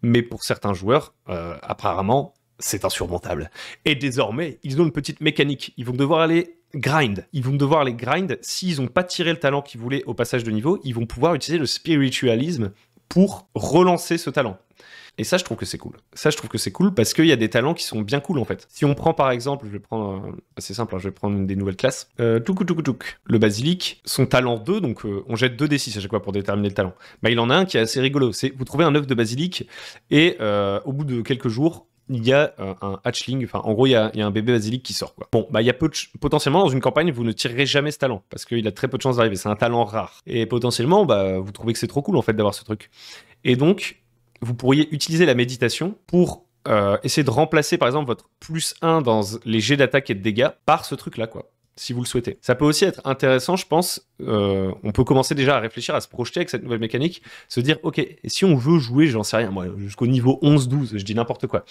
mais pour certains joueurs, apparemment, c'est insurmontable. Et désormais, ils ont une petite mécanique. Ils vont devoir aller grind. Ils vont devoir aller grind. S'ils n'ont pas tiré le talent qu'ils voulaient au passage de niveau, ils vont pouvoir utiliser le spiritualisme pour relancer ce talent. Et ça, je trouve que c'est cool. Ça, je trouve que c'est cool parce qu'il y a des talents qui sont bien cool, en fait. Si on prend, par exemple, je vais prendre... c'est simple, hein, je vais prendre une des nouvelles classes. Le basilic, son talent 2, donc on jette 2d6 à chaque fois pour déterminer le talent. Bah, il en a un qui est assez rigolo. C'est, vous trouvez un œuf de basilic et au bout de quelques jours, il y a un hatchling, enfin en gros il y a un bébé basilic qui sort, quoi. Bon, bah il y a potentiellement dans une campagne vous ne tirerez jamais ce talent parce qu'il a très peu de chances d'arriver, c'est un talent rare. Et potentiellement bah vous trouvez que c'est trop cool en fait d'avoir ce truc. Et donc vous pourriez utiliser la méditation pour essayer de remplacer par exemple votre +1 dans les jets d'attaque et de dégâts par ce truc là, quoi. si vous le souhaitez. Ça peut aussi être intéressant, je pense, on peut commencer déjà à réfléchir, à se projeter avec cette nouvelle mécanique, se dire, ok, et si on veut jouer, j'en sais rien, moi, jusqu'au niveau 11-12, je dis n'importe quoi,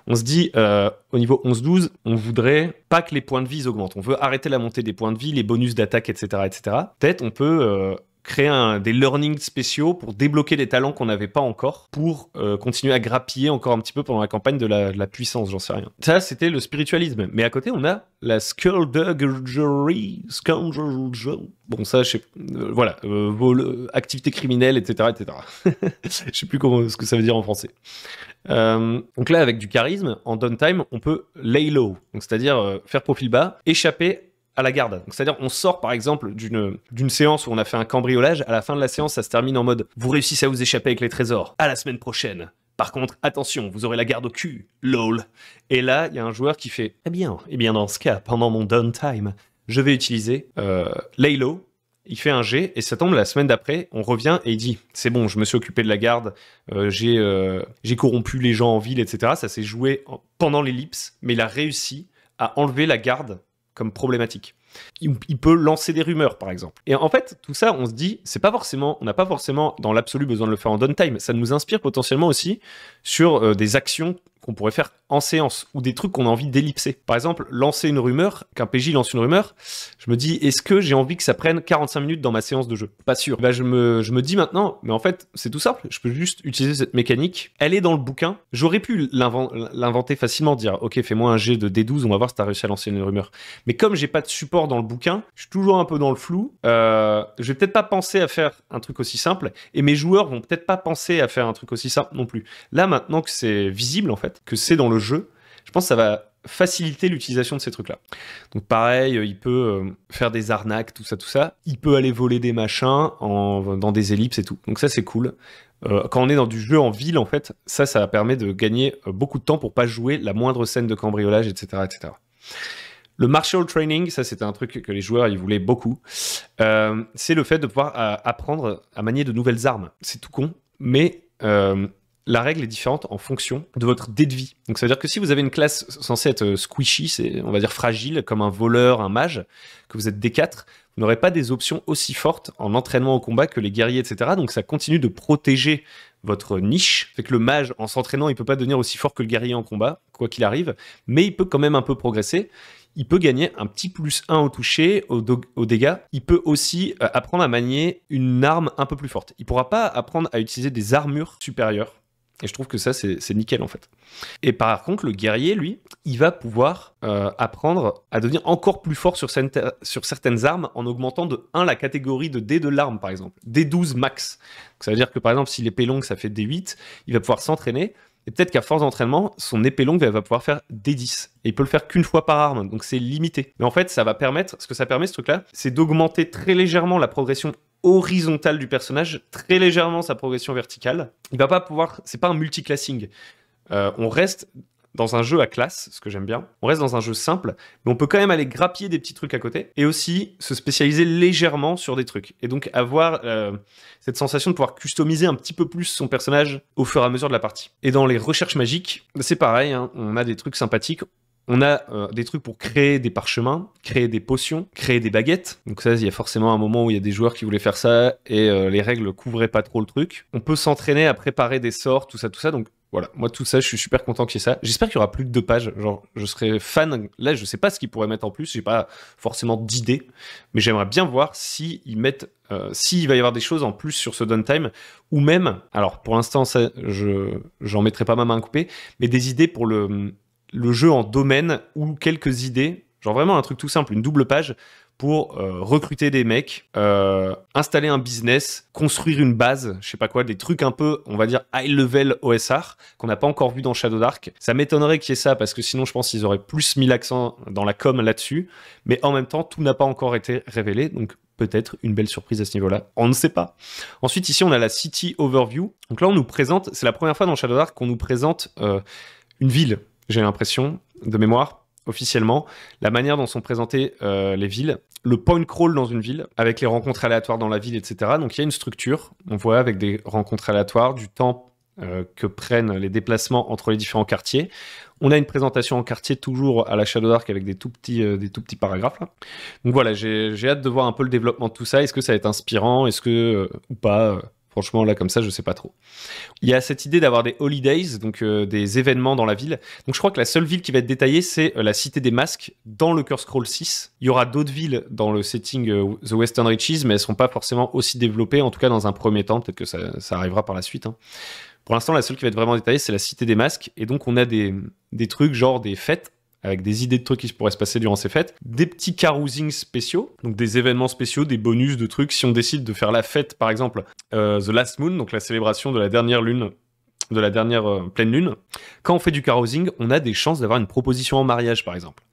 on se dit, au niveau 11-12, on voudrait pas que les points de vie augmentent, on veut arrêter la montée des points de vie, les bonus d'attaque, etc., etc. Peut-être on peut créer des learnings spéciaux pour débloquer des talents qu'on n'avait pas encore, pour continuer à grappiller encore un petit peu pendant la campagne de la puissance, j'en sais rien. Ça, c'était le spiritualisme. Mais à côté, on a la skullduggery, bon, ça, je sais, voilà, activité criminelle, etc., etc. Je sais plus ce que ça veut dire en français. Donc là, avec du charisme, en downtime, on peut lay low, donc c'est-à-dire faire profil bas, échapper à la garde. Donc, c'est-à-dire, on sort par exemple d'une séance où on a fait un cambriolage. À la fin de la séance, ça se termine en mode vous réussissez à vous échapper avec les trésors. À la semaine prochaine. Par contre, attention, vous aurez la garde au cul. Lol. Et là, il y a un joueur qui fait eh bien, dans ce cas, pendant mon downtime, je vais utiliser lay low. Il fait un jet et ça tombe la semaine d'après. On revient et il dit c'est bon, je me suis occupé de la garde. J'ai corrompu les gens en ville, etc. Ça s'est joué pendant l'ellipse, mais il a réussi à enlever la garde comme problématique. Il peut lancer des rumeurs, par exemple. Et en fait, tout ça, on se dit, on n'a pas forcément dans l'absolu besoin de le faire en downtime. Ça nous inspire potentiellement aussi sur des actions qu'on pourrait faire en séance ou des trucs qu'on a envie d'ellipser. Par exemple, lancer une rumeur, qu'un PJ lance une rumeur, je me dis, est-ce que j'ai envie que ça prenne 45 minutes dans ma séance de jeu? Pas sûr. Bah, je me dis maintenant, mais en fait, c'est tout simple, je peux juste utiliser cette mécanique. Elle est dans le bouquin. J'aurais pu l'inventer facilement, dire, ok, fais-moi un jet de D12, on va voir si t'as réussi à lancer une rumeur. Mais comme j'ai pas de support dans le bouquin, je suis toujours un peu dans le flou. Je vais peut-être pas penser à faire un truc aussi simple, et mes joueurs vont peut-être pas penser à faire un truc aussi simple non plus. Là, maintenant que c'est visible, en fait, que c'est dans le jeu, je pense que ça va faciliter l'utilisation de ces trucs-là. Donc pareil, il peut faire des arnaques, tout ça. Il peut aller voler des machins dans des ellipses et tout. Donc ça, c'est cool. Quand on est dans du jeu en ville, en fait, ça permet de gagner beaucoup de temps pour pas jouer la moindre scène de cambriolage, etc., etc. Le martial training, ça c'était un truc que les joueurs ils voulaient beaucoup. C'est le fait de pouvoir apprendre à manier de nouvelles armes. C'est tout con, mais la règle est différente en fonction de votre dé de vie. Donc ça veut dire que si vous avez une classe censée être squishy, c'est on va dire fragile, comme un voleur, un mage, que vous êtes D4, vous n'aurez pas des options aussi fortes en entraînement au combat que les guerriers, etc. Donc ça continue de protéger votre niche. Fait que le mage, en s'entraînant, il peut pas devenir aussi fort que le guerrier en combat, quoi qu'il arrive, mais il peut quand même un peu progresser. Il peut gagner un petit +1 au toucher, au dégâts. Il peut aussi apprendre à manier une arme un peu plus forte. Il pourra pas apprendre à utiliser des armures supérieures. Et je trouve que ça, c'est nickel, en fait. Et par contre, le guerrier, lui, il va pouvoir apprendre à devenir encore plus fort sur certaines armes en augmentant de 1 la catégorie de dés de l'arme, par exemple. D12 max. Donc, ça veut dire que, par exemple, si l'épée longue, ça fait D8, il va pouvoir s'entraîner. Et peut-être qu'à force d'entraînement, son épée longue va pouvoir faire D10. Et il peut le faire qu'une fois par arme, donc c'est limité. Mais en fait, ça va permettre, ce que ça permet, ce truc-là, c'est d'augmenter très légèrement la progression horizontale du personnage, très légèrement sa progression verticale. Il va pas pouvoir, c'est pas un multiclassing. On reste dans un jeu à classe, ce que j'aime bien. On reste dans un jeu simple, mais on peut quand même aller grappiller des petits trucs à côté et aussi se spécialiser légèrement sur des trucs. Et donc avoir cette sensation de pouvoir customiser un petit peu plus son personnage au fur et à mesure de la partie. Et dans les recherches magiques, c'est pareil, hein, on a des trucs sympathiques. On a des trucs pour créer des parchemins, créer des potions, créer des baguettes. Donc ça, il y a forcément un moment où il y a des joueurs qui voulaient faire ça et les règles couvraient pas trop le truc. On peut s'entraîner à préparer des sorts, tout ça. Donc voilà, moi tout ça, je suis super content qu'il y ait ça. J'espère qu'il y aura plus de 2 pages. Genre, je serais fan. Là, je sais pas ce qu'ils pourraient mettre en plus. J'ai pas forcément d'idée, mais j'aimerais bien voir s'ils mettent, s'il va y avoir des choses en plus sur ce downtime, ou même, alors pour l'instant, ça, j'en mettrai pas ma main coupée, mais des idées pour le jeu en domaine ou quelques idées, genre vraiment un truc tout simple, une double page pour recruter des mecs, installer un business, construire une base, je sais pas quoi, des trucs un peu, on va dire, high level OSR, qu'on n'a pas encore vu dans Shadow Dark. Ça m'étonnerait qu'il y ait ça, parce que sinon je pense qu'ils auraient plus mis l'accent dans la com là-dessus, mais en même temps, tout n'a pas encore été révélé, donc peut-être une belle surprise à ce niveau-là. On ne sait pas. Ensuite, ici, on a la City Overview. Donc là, on nous présente, c'est la première fois dans Shadow Dark qu'on nous présente une ville, j'ai l'impression, de mémoire, officiellement, la manière dont sont présentées les villes, le point crawl dans une ville, avec les rencontres aléatoires dans la ville, etc. Donc il y a une structure, on voit avec des rencontres aléatoires, du temps que prennent les déplacements entre les différents quartiers. On a une présentation en quartier toujours à la Shadow Dark avec des tout petits paragraphes là. Donc voilà, j'ai hâte de voir un peu le développement de tout ça. Est-ce que ça va être inspirant? Est-ce que ou pas? Franchement, là, comme ça, je sais pas trop. Il y a cette idée d'avoir des holidays, donc des événements dans la ville. Donc je crois que la seule ville qui va être détaillée, c'est la Cité des Masques dans le Curse Scroll 6. Il y aura d'autres villes dans le setting The Western Reaches, mais elles seront pas forcément aussi développées, en tout cas dans un premier temps. Peut-être que ça arrivera par la suite. Hein. Pour l'instant, la seule qui va être vraiment détaillée, c'est la Cité des Masques. Et donc, on a des trucs genre des fêtes, avec des idées de trucs qui pourraient se passer durant ces fêtes, des petits carousings spéciaux, donc des événements spéciaux, des bonus de trucs. Si on décide de faire la fête, par exemple, The Last Moon, donc la célébration de la dernière lune, de la dernière pleine lune, quand on fait du carousing, on a des chances d'avoir une proposition en mariage, par exemple.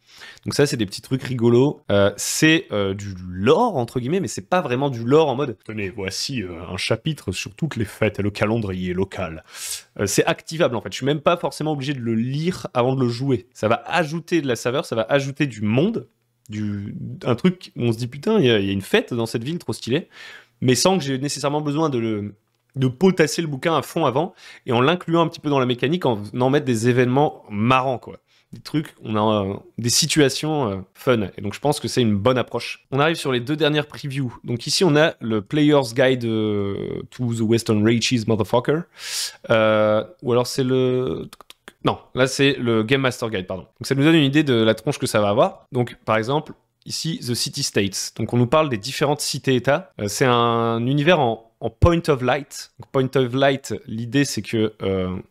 Donc ça, c'est des petits trucs rigolos. C'est du lore, entre guillemets, mais c'est pas vraiment du lore en mode « Tenez, voici un chapitre sur toutes les fêtes et le calendrier local. » C'est activable, en fait. Je suis même pas forcément obligé de le lire avant de le jouer. Ça va ajouter de la saveur, ça va ajouter du monde, un truc où on se dit « Putain, il y a une fête dans cette ville, trop stylée. » Mais sans que j'ai nécessairement besoin de potasser le bouquin à fond avant, et en l'incluant un petit peu dans la mécanique, en mettre des événements marrants, quoi. Des trucs, on a des situations fun. Et donc, je pense que c'est une bonne approche. On arrive sur les 2 dernières previews. Donc ici, on a le Player's Guide to the Western Reaches, motherfucker. Ou alors, c'est le... Non, là, c'est le Game Master Guide, pardon. Donc, ça nous donne une idée de la tronche que ça va avoir. Donc, par exemple, ici, The City States. Donc, on nous parle des différentes cités-états. C'est un univers en point of light. Donc, point of light, l'idée, c'est que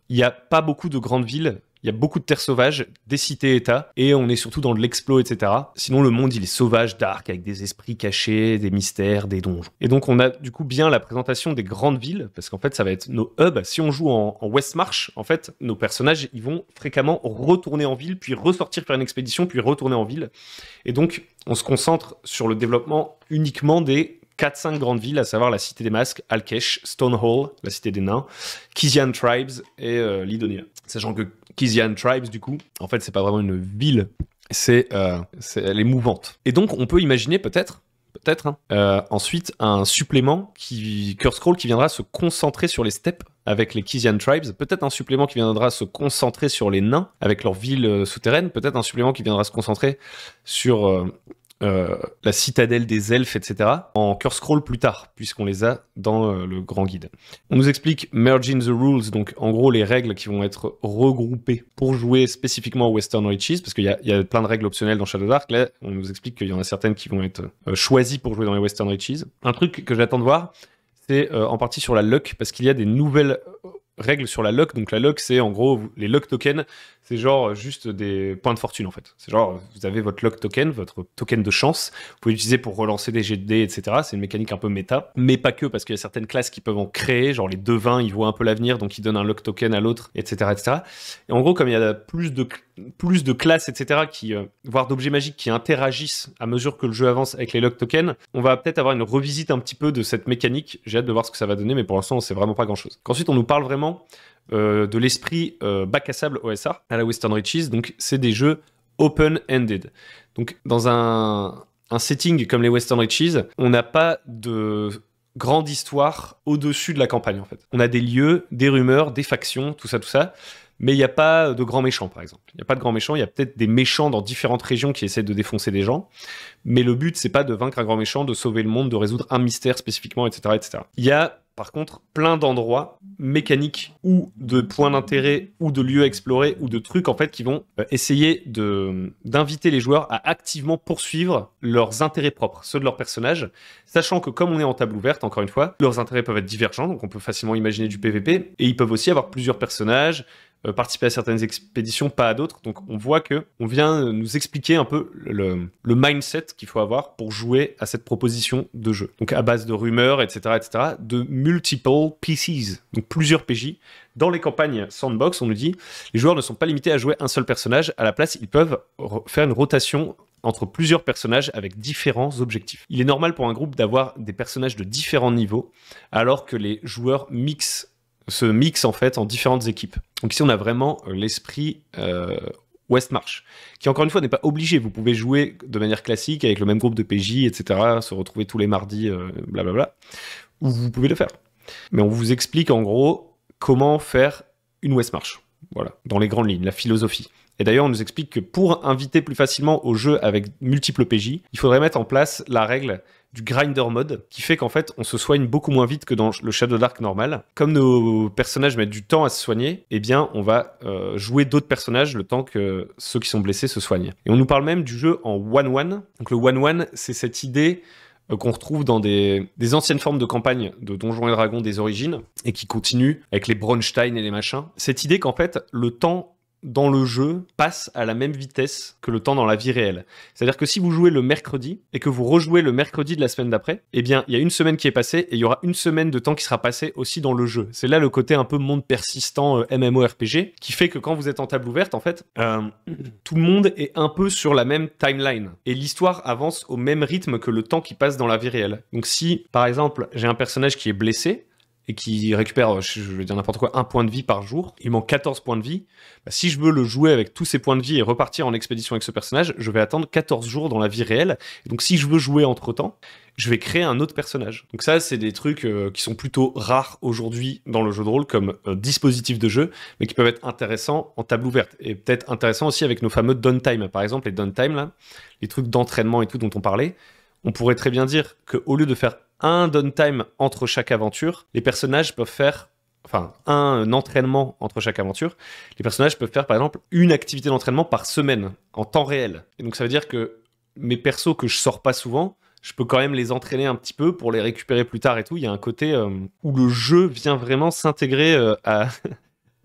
il n'y a pas beaucoup de grandes villes. Il y a beaucoup de terres sauvages, des cités-états, et on est surtout dans de l'explo, etc. Sinon, le monde, il est sauvage, dark, avec des esprits cachés, des mystères, des donjons. Et donc, on a du coup bien la présentation des grandes villes, parce qu'en fait, ça va être nos hubs. Si on joue en Westmarch, en fait, nos personnages, ils vont fréquemment retourner en ville, puis ressortir faire une expédition, puis retourner en ville. Et donc, on se concentre sur le développement uniquement des 4-5 grandes villes, à savoir la Cité des Masques, Alkesh, Stonehall, la Cité des Nains, Kizian Tribes et Lidonia. Sachant que Kizian Tribes, du coup, en fait, c'est pas vraiment une ville, elle est mouvante. Et donc, on peut imaginer peut-être, ensuite, un supplément Curse Scroll qui viendra se concentrer sur les steppes avec les Kizian Tribes, peut-être un supplément qui viendra se concentrer sur les nains avec leurs villes souterraines, peut-être un supplément qui viendra se concentrer sur la citadelle des elfes, etc. en Curse Scroll plus tard, puisqu'on les a dans le grand guide. On nous explique Merging the Rules, donc en gros les règles qui vont être regroupées pour jouer spécifiquement au Western Reaches, parce qu'il y a plein de règles optionnelles dans Shadow Dark. Là, on nous explique qu'il y en a certaines qui vont être choisies pour jouer dans les Western Reaches. Un truc que j'attends de voir, c'est en partie sur la luck, parce qu'il y a des nouvelles règles sur la luck. Donc la luck, c'est en gros les luck tokens, c'est genre juste des points de fortune en fait. C'est genre vous avez votre luck token, votre token de chance, vous pouvez l'utiliser pour relancer des jets de dés, etc. C'est une mécanique un peu méta, mais pas que, parce qu'il y a certaines classes qui peuvent en créer, genre les devins, ils voient un peu l'avenir, donc ils donnent un luck token à l'autre, etc., etc. Et en gros, comme il y a plus de classes, etc., voire d'objets magiques qui interagissent à mesure que le jeu avance avec les luck tokens, on va peut-être avoir une revisite un petit peu de cette mécanique. J'ai hâte de voir ce que ça va donner, mais pour l'instant, on sait vraiment pas grand-chose. Ensuite, on nous parle vraiment de l'esprit bac à sable OSR à la Western Reaches. Donc c'est des jeux open-ended. Donc dans un setting comme les Western Reaches, on n'a pas de grande histoire au-dessus de la campagne en fait. On a des lieux, des rumeurs, des factions, tout ça, mais il n'y a pas de grands méchants par exemple. Il n'y a pas de grands méchants, il y a peut-être des méchants dans différentes régions qui essaient de défoncer des gens, mais le but c'est pas de vaincre un grand méchant, de sauver le monde, de résoudre un mystère spécifiquement, etc., etc. Il y a par contre plein d'endroits mécaniques ou de points d'intérêt ou de lieux à explorer ou de trucs en fait qui vont essayer d'inviter les joueurs à activement poursuivre leurs intérêts propres, ceux de leurs personnages, sachant que comme on est en table ouverte, encore une fois, leurs intérêts peuvent être divergents, donc on peut facilement imaginer du PVP, et ils peuvent aussi avoir plusieurs personnages, participer à certaines expéditions, pas à d'autres. Donc on voit que on vient nous expliquer un peu le mindset qu'il faut avoir pour jouer à cette proposition de jeu. Donc à base de rumeurs, etc., de multiple PCs, donc plusieurs PJ. Dans les campagnes sandbox, on nous dit les joueurs ne sont pas limités à jouer un seul personnage. À la place, ils peuvent faire une rotation entre plusieurs personnages avec différents objectifs. Il est normal pour un groupe d'avoir des personnages de différents niveaux, alors que les joueurs se mixent en fait en différentes équipes. Donc ici on a vraiment l'esprit Westmarch, qui encore une fois n'est pas obligé. Vous pouvez jouer de manière classique avec le même groupe de PJ, etc., se retrouver tous les mardis, blablabla, ou vous pouvez le faire. Mais on vous explique en gros comment faire une Westmarch. Voilà, dans les grandes lignes, la philosophie. Et d'ailleurs, on nous explique que pour inviter plus facilement au jeu avec multiples PJ, il faudrait mettre en place la règle du grinder mode, qui fait qu'en fait, on se soigne beaucoup moins vite que dans le Shadow Dark normal. Comme nos personnages mettent du temps à se soigner, eh bien, on va jouer d'autres personnages le temps que ceux qui sont blessés se soignent. Et on nous parle même du jeu en 1-1. Donc le 1-1, c'est cette idée qu'on retrouve dans des anciennes formes de campagne de Donjons et Dragons des origines, et qui continue avec les Bronstein et les machins. Cette idée qu'en fait, le temps dans le jeu passe à la même vitesse que le temps dans la vie réelle. C'est-à-dire que si vous jouez le mercredi et que vous rejouez le mercredi de la semaine d'après, eh bien, il y a une semaine qui est passée et il y aura une semaine de temps qui sera passée aussi dans le jeu. C'est là le côté un peu monde persistant MMORPG qui fait que quand vous êtes en table ouverte, en fait, tout le monde est un peu sur la même timeline et l'histoire avance au même rythme que le temps qui passe dans la vie réelle. Donc si, par exemple, j'ai un personnage qui est blessé, et qui récupère, je vais dire n'importe quoi, 1 point de vie par jour, il manque 14 points de vie, bah, si je veux le jouer avec tous ces points de vie et repartir en expédition avec ce personnage, je vais attendre 14 jours dans la vie réelle. Et donc si je veux jouer entre-temps, je vais créer un autre personnage. Donc ça, c'est des trucs qui sont plutôt rares aujourd'hui dans le jeu de rôle comme dispositif de jeu, mais qui peuvent être intéressants en table ouverte. Et peut-être intéressants aussi avec nos fameux downtime. Par exemple, les downtime, là, les trucs d'entraînement et tout dont on parlait, on pourrait très bien dire qu'au lieu de faire un downtime entre chaque aventure, les personnages peuvent faire, enfin, un entraînement entre chaque aventure, les personnages peuvent faire, par exemple, une activité d'entraînement par semaine, en temps réel. Et donc, ça veut dire que mes persos que je sors pas souvent, je peux quand même les entraîner un petit peu pour les récupérer plus tard et tout. Il y a un côté où le jeu vient vraiment s'intégrer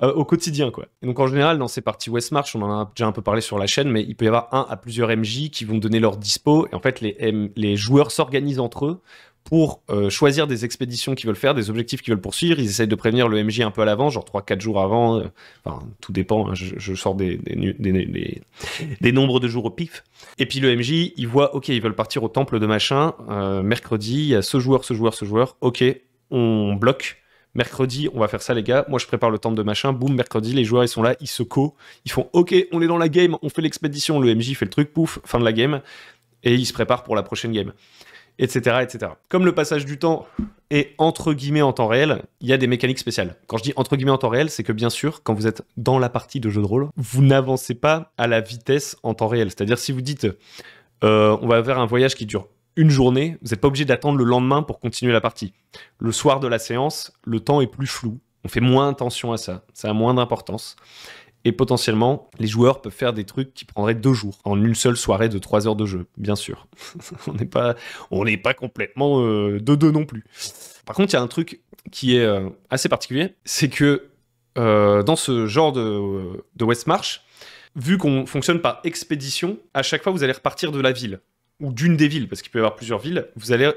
au quotidien, quoi. Et donc en général, dans ces parties Westmarch, on en a déjà un peu parlé sur la chaîne, mais il peut y avoir un à plusieurs MJ qui vont donner leur dispo, et en fait les joueurs s'organisent entre eux pour choisir des expéditions qu'ils veulent faire, des objectifs qu'ils veulent poursuivre. Ils essayent de prévenir le MJ un peu à l'avance, genre 3-4 jours avant, enfin tout dépend, hein, je sors des nombres de jours au pif. Et puis le MJ, il voit, ok, ils veulent partir au temple de machin, mercredi, il y a ce joueur, ok, on bloque. Mercredi, on va faire ça, les gars. Moi, je prépare le temple de machin. Boum, mercredi, les joueurs, ils sont là, ils se ils font OK, on est dans la game, on fait l'expédition. Le MJ fait le truc, pouf, fin de la game. Et ils se préparent pour la prochaine game. Etc., etc. Comme le passage du temps est entre guillemets en temps réel, il y a des mécaniques spéciales. Quand je dis entre guillemets en temps réel, c'est que bien sûr, quand vous êtes dans la partie de jeu de rôle, vous n'avancez pas à la vitesse en temps réel. C'est-à-dire, si vous dites on va faire un voyage qui dure une journée, vous n'êtes pas obligé d'attendre le lendemain pour continuer la partie. Le soir de la séance, le temps est plus flou. On fait moins attention à ça. Ça a moins d'importance. Et potentiellement, les joueurs peuvent faire des trucs qui prendraient 2 jours, en une seule soirée de 3 heures de jeu, bien sûr. on n'est pas complètement deux non plus. Par contre, il y a un truc qui est assez particulier, c'est que dans ce genre de Westmarch, vu qu'on fonctionne par expédition, à chaque fois, vous allez repartir de la ville, ou d'une des villes, parce qu'il peut y avoir plusieurs villes, vous allez,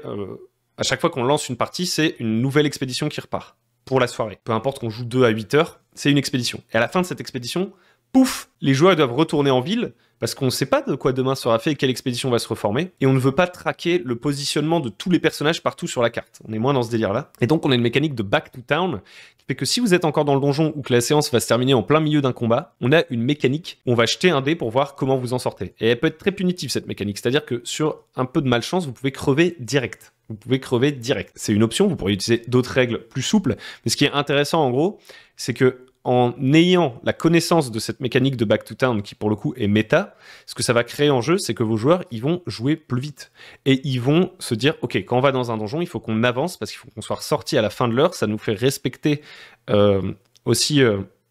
à chaque fois qu'on lance une partie, c'est une nouvelle expédition qui repart, pour la soirée. Peu importe qu'on joue 2 à 8 heures, c'est une expédition. Et à la fin de cette expédition, pouf, les joueurs doivent retourner en ville, parce qu'on ne sait pas de quoi demain sera fait et quelle expédition va se reformer, et on ne veut pas traquer le positionnement de tous les personnages partout sur la carte. On est moins dans ce délire-là. Et donc on a une mécanique de back to town, qui fait que si vous êtes encore dans le donjon ou que la séance va se terminer en plein milieu d'un combat, on a une mécanique où on va jeter un dé pour voir comment vous en sortez. Et elle peut être très punitive, cette mécanique, c'est-à-dire que sur un peu de malchance, vous pouvez crever direct. Vous pouvez crever direct. C'est une option, vous pourriez utiliser d'autres règles plus souples, mais ce qui est intéressant en gros, c'est que en ayant la connaissance de cette mécanique de back to town qui pour le coup est méta, ce que ça va créer en jeu, c'est que vos joueurs ils vont jouer plus vite et ils vont se dire ok, quand on va dans un donjon, il faut qu'on avance parce qu'il faut qu'on soit ressorti à la fin de l'heure. Ça nous fait respecter aussi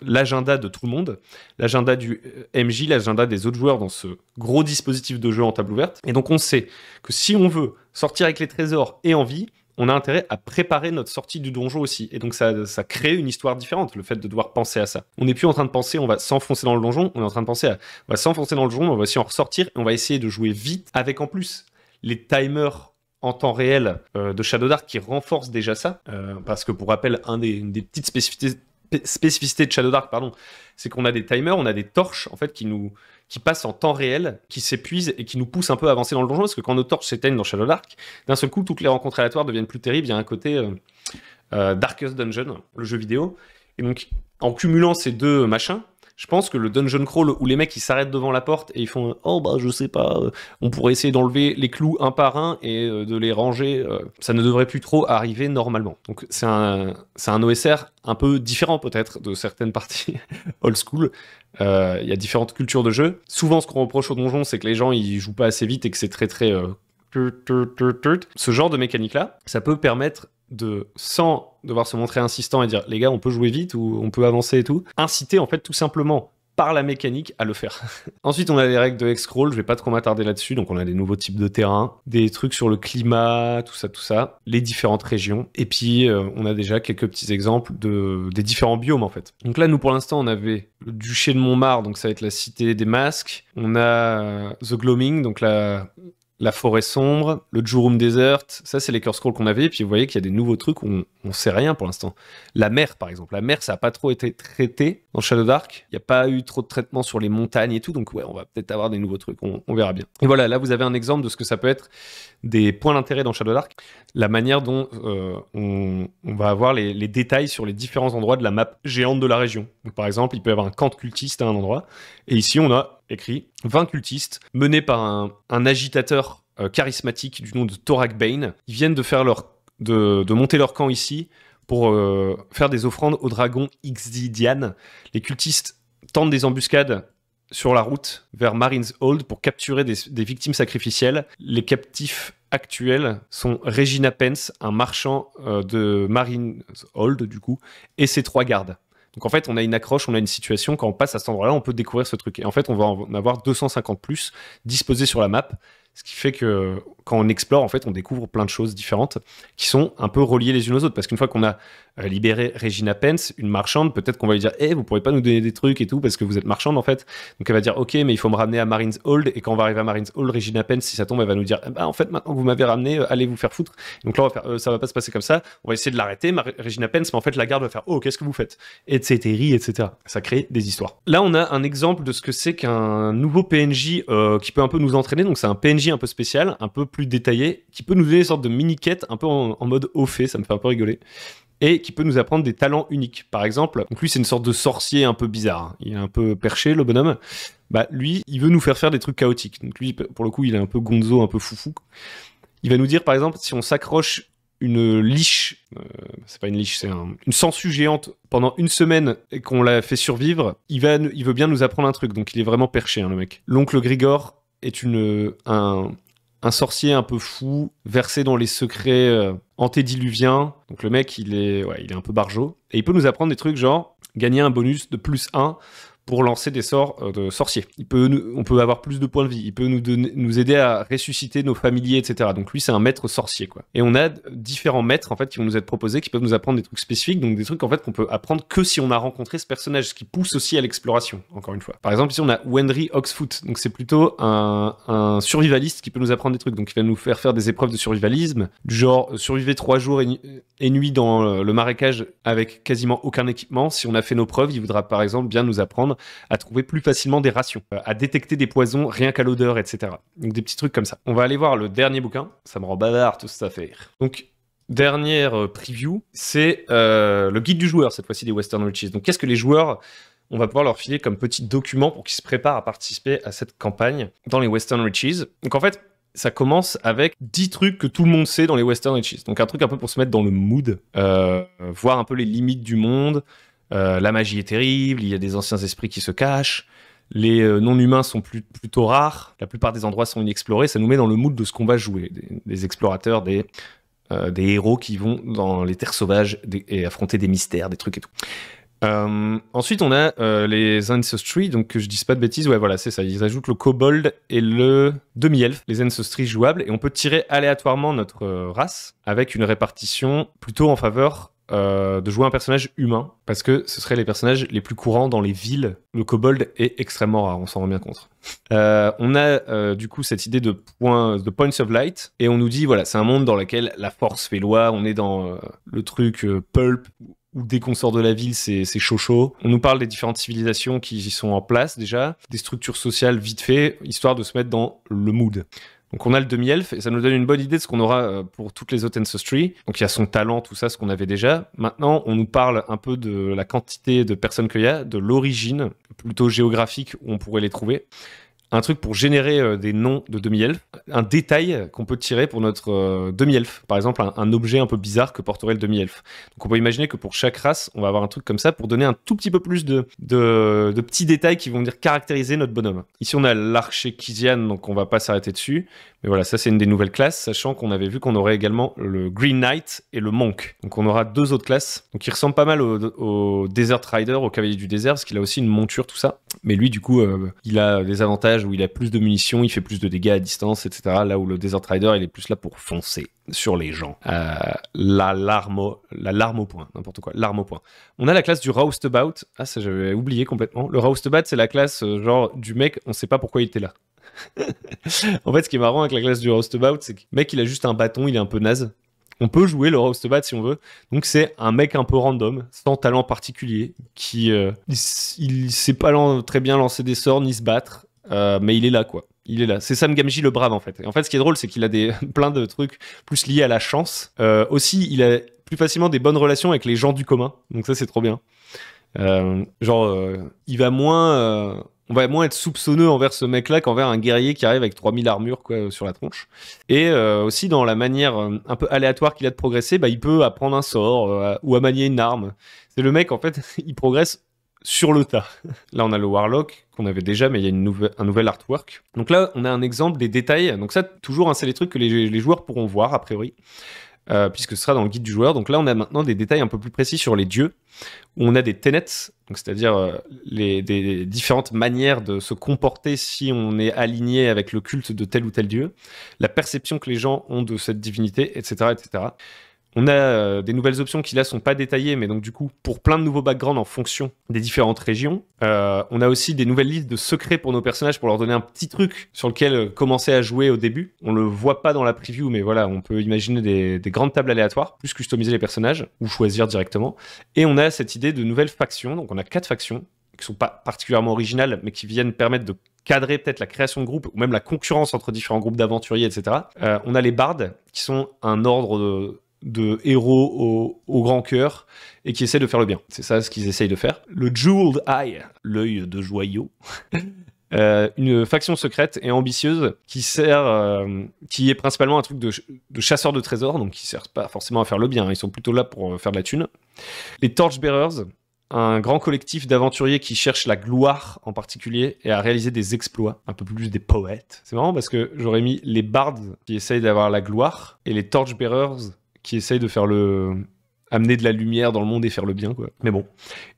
l'agenda de tout le monde, l'agenda du MJ, l'agenda des autres joueurs dans ce gros dispositif de jeu en table ouverte. Et donc on sait que si on veut sortir avec les trésors et en vie, on a intérêt à préparer notre sortie du donjon aussi. Et donc ça crée une histoire différente, le fait de devoir penser à ça. On n'est plus en train de penser, on va s'enfoncer dans le donjon, on est en train de penser à, on va s'enfoncer dans le donjon, on va aussi en ressortir, et on va essayer de jouer vite, avec en plus les timers en temps réel de Shadow Dark qui renforcent déjà ça. Parce que pour rappel, une des petites spécificités de Shadow Dark, c'est qu'on a des timers, on a des torches en fait qui passent en temps réel, qui s'épuisent et qui nous poussent un peu à avancer dans le donjon, parce que quand nos torches s'éteignent dans Shadow Dark, d'un seul coup, toutes les rencontres aléatoires deviennent plus terribles. Il y a un côté Darkest Dungeon, le jeu vidéo. Et donc, en cumulant ces deux machins, Je pense que le dungeon crawl où les mecs ils s'arrêtent devant la porte et ils font « Oh bah je sais pas, on pourrait essayer d'enlever les clous un par un et de les ranger », ça ne devrait plus trop arriver normalement. Donc c'est un OSR un peu différent peut-être de certaines parties old school. Il y a différentes cultures de jeu. Souvent ce qu'on reproche au donjon c'est que les gens ils jouent pas assez vite et que c'est très ce genre de mécanique-là, ça peut permettre de, sans devoir se montrer insistant et dire les gars on peut jouer vite ou on peut avancer et tout, inciter en fait tout simplement par la mécanique à le faire. Ensuite on a les règles de Hexcrawl, je vais pas trop m'attarder là-dessus, donc on a des nouveaux types de terrain, des trucs sur le climat, tout ça, les différentes régions, et puis on a déjà quelques petits exemples des différents biomes en fait. Donc là nous pour l'instant on avait le duché de Montmartre, donc ça va être la cité des masques, on a The Gloaming, donc la forêt sombre, le Jurum Desert, ça c'est les Curse Scrolls qu'on avait, et puis vous voyez qu'il y a des nouveaux trucs où on sait rien pour l'instant. La mer par exemple, la mer ça a pas trop été traité dans Shadow Dark, il n'y a pas eu trop de traitement sur les montagnes et tout, donc ouais on va peut-être avoir des nouveaux trucs, on verra bien. Et voilà, là vous avez un exemple de ce que ça peut être des points d'intérêt dans Shadow Dark, la manière dont on va avoir les détails sur les différents endroits de la map géante de la région. Donc par exemple, il peut y avoir un camp de cultistes à un endroit, et ici on a écrit 20 cultistes menés par un agitateur charismatique du nom de Thorak Bane. Ils viennent de monter leur camp ici pour faire des offrandes au dragon Xidian. Les cultistes tentent des embuscades sur la route vers Marine's Hold pour capturer des victimes sacrificielles. Les captifs actuels sont Regina Pence, un marchand de Marine's Hold du coup, et ses 3 gardes. Donc en fait, on a une accroche, on a une situation, quand on passe à cet endroit-là, on peut découvrir ce truc. Et en fait, on va en avoir 250 plus disposés sur la map, ce qui fait que quand on explore, en fait, on découvre plein de choses différentes qui sont un peu reliées les unes aux autres. Parce qu'une fois qu'on a libéré Regina Pence, une marchande, peut-être qu'on va lui dire « vous pourrez pas nous donner des trucs et tout, parce que vous êtes marchande, en fait. » Donc elle va dire « Ok, mais il faut me ramener à Marine's Hold. » Et quand on va arriver à Marine's Hold, Regina Pence, si ça tombe, elle va nous dire « en fait, maintenant que vous m'avez ramené, allez vous faire foutre. » Donc là, on va faire ça va pas se passer comme ça. On va essayer de l'arrêter, Regina Pence, mais en fait, la garde va faire « Oh, qu'est-ce que vous faites ?» etc. Ça crée des histoires. Là, on a un exemple de ce que c'est qu'un nouveau PNJ qui peut un peu nous entraîner. Donc c'est un PNJ un peu spécial, un peu plus détaillé, qui peut nous donner une sorte de mini-quête un peu en mode au fait, ça me fait un peu rigoler, et qui peut nous apprendre des talents uniques. Par exemple, donc lui c'est une sorte de sorcier un peu bizarre, il est un peu perché le bonhomme, bah lui il veut nous faire des trucs chaotiques. Donc lui pour le coup il est un peu gonzo, un peu foufou. Il va nous dire par exemple si on s'accroche une liche, c'est pas une liche, c'est une sangsue géante pendant une semaine et qu'on la fait survivre, il veut bien nous apprendre un truc, donc il est vraiment perché le mec. L'oncle Grigor est un sorcier un peu fou, versé dans les secrets antédiluviens. Donc le mec, il est un peu barjot. Et il peut nous apprendre des trucs genre gagner un bonus de +1 pour lancer des sorts de sorcier. On peut avoir plus de points de vie. Il peut nous aider à ressusciter nos familiers, etc. Donc lui, c'est un maître sorcier, quoi. Et on a différents maîtres, en fait, qui vont nous être proposés, qui peuvent nous apprendre des trucs spécifiques, donc des trucs, en fait, qu'on peut apprendre que si on a rencontré ce personnage, ce qui pousse aussi à l'exploration, encore une fois. Par exemple, ici, on a Wendry Oxfoot. Donc c'est plutôt un survivaliste qui peut nous apprendre des trucs. Donc il va nous faire des épreuves de survivalisme, du genre survivre 3 jours et nuits dans le marécage avec quasiment aucun équipement. Si on a fait nos preuves, il voudra, par exemple, bien nous apprendre à trouver plus facilement des rations, à détecter des poisons rien qu'à l'odeur, etc. Donc des petits trucs comme ça. On va aller voir le dernier bouquin. Ça me rend bavard tout cette affaire. Donc, dernière preview, c'est le guide du joueur, cette fois-ci des Western Riches. Donc qu'est-ce que les joueurs, on va pouvoir leur filer comme petit document pour qu'ils se préparent à participer à cette campagne dans les Western Riches. Donc en fait, ça commence avec 10 trucs que tout le monde sait dans les Western Riches. Donc un truc un peu pour se mettre dans le mood, voir un peu les limites du monde. La magie est terrible, il y a des anciens esprits qui se cachent, les non-humains sont plutôt rares, la plupart des endroits sont inexplorés, ça nous met dans le mood de ce qu'on va jouer, des explorateurs, des héros qui vont dans les terres sauvages et affronter des mystères, des trucs et tout. Ensuite, on a les Ancestry, donc que je dise pas de bêtises, ouais voilà, c'est ça, ils ajoutent le Kobold et le demi-elfe, les Ancestry jouables, et on peut tirer aléatoirement notre race avec une répartition plutôt en faveur de jouer un personnage humain, parce que ce seraient les personnages les plus courants dans les villes. Le kobold est extrêmement rare, on s'en rend bien compte. On a du coup cette idée de points of light, et on nous dit, voilà, c'est un monde dans lequel la force fait loi, on est dans le truc pulp, où dès qu'on sort de la ville, c'est chaud. On nous parle des différentes civilisations qui y sont en place déjà, des structures sociales vite fait, histoire de se mettre dans le mood. Donc on a le demi-elfe, et ça nous donne une bonne idée de ce qu'on aura pour toutes les autres Ancestry. Donc il y a son talent, tout ça, ce qu'on avait déjà. Maintenant, on nous parle un peu de la quantité de personnes qu'il y a, de l'origine, plutôt géographique, où on pourrait les trouver. Un truc pour générer des noms de demi-elfes, un détail qu'on peut tirer pour notre demi-elfe. Par exemple, un objet un peu bizarre que porterait le demi-elfe. Donc on peut imaginer que pour chaque race, on va avoir un truc comme ça pour donner un tout petit peu plus de petits détails qui vont venir caractériser notre bonhomme. Ici, on a l'archer Kizian, donc on va pas s'arrêter dessus. Mais voilà, ça c'est une des nouvelles classes, sachant qu'on avait vu qu'on aurait également le Green Knight et le Monk. Donc on aura 2 autres classes, donc il ressemble pas mal au Desert Rider, au Cavalier du Désert, parce qu'il a aussi une monture, tout ça. Mais lui, du coup, il a des avantages où il a plus de munitions, il fait plus de dégâts à distance, etc. Là où le Desert Rider, il est plus là pour foncer sur les gens. L'arme au point, n'importe quoi, l'arme au point. On a la classe du Roustabout. Ah, ça j'avais oublié complètement. Le Roustabout, c'est la classe genre du mec, on sait pas pourquoi il était là. En fait, ce qui est marrant avec la classe du Roustabout, c'est que le mec, il a juste un bâton, il est un peu naze. On peut jouer le Roustabout si on veut. Donc c'est un mec un peu random, sans talent particulier, qui il sait pas très bien lancer des sorts ni se battre, mais il est là quoi. Il est là. C'est Sam Gamgee le brave en fait. Et en fait, ce qui est drôle, c'est qu'il a plein de trucs plus liés à la chance. Aussi, il a plus facilement des bonnes relations avec les gens du commun. Donc ça, c'est trop bien. Il va moins... on va moins être soupçonneux envers ce mec-là qu'envers un guerrier qui arrive avec 3000 armures quoi, sur la tronche. Et aussi dans la manière un peu aléatoire qu'il a de progresser, bah, il peut apprendre un sort ou à manier une arme. C'est le mec, en fait, il progresse sur le tas. Là, on a le Warlock qu'on avait déjà, mais il y a un nouvel artwork. Donc là, on a un exemple des détails. Donc ça, toujours, hein, c'est les trucs que les joueurs pourront voir, a priori. Puisque ce sera dans le guide du joueur. Donc là, on a maintenant des détails un peu plus précis sur les dieux, où on a des tenets, donc c'est-à-dire des différentes manières de se comporter si on est aligné avec le culte de tel ou tel dieu, la perception que les gens ont de cette divinité, etc. etc. On a des nouvelles options qui là sont pas détaillées, mais donc du coup pour plein de nouveaux backgrounds en fonction des différentes régions. On a aussi des nouvelles listes de secrets pour nos personnages pour leur donner un petit truc sur lequel commencer à jouer au début. On le voit pas dans la preview, mais voilà, on peut imaginer des grandes tables aléatoires, plus customiser les personnages ou choisir directement. Et on a cette idée de nouvelles factions, donc on a 4 factions qui sont pas particulièrement originales, mais qui viennent permettre de cadrer peut-être la création de groupes ou même la concurrence entre différents groupes d'aventuriers, etc. On a les bardes qui sont un ordre de héros au grand cœur et qui essaient de faire le bien. C'est ça ce qu'ils essayent de faire. Le Jeweled Eye, l'œil de joyau, une faction secrète et ambitieuse qui est principalement un truc de chasseur de trésors, donc qui sert pas forcément à faire le bien, ils sont plutôt là pour faire de la thune. Les Torchbearers, un grand collectif d'aventuriers qui cherchent la gloire en particulier et à réaliser des exploits, un peu plus des poètes. C'est marrant parce que j'aurais mis les bards qui essayent d'avoir la gloire et les Torchbearers qui essayent de faire amener de la lumière dans le monde et faire le bien, quoi. Mais bon.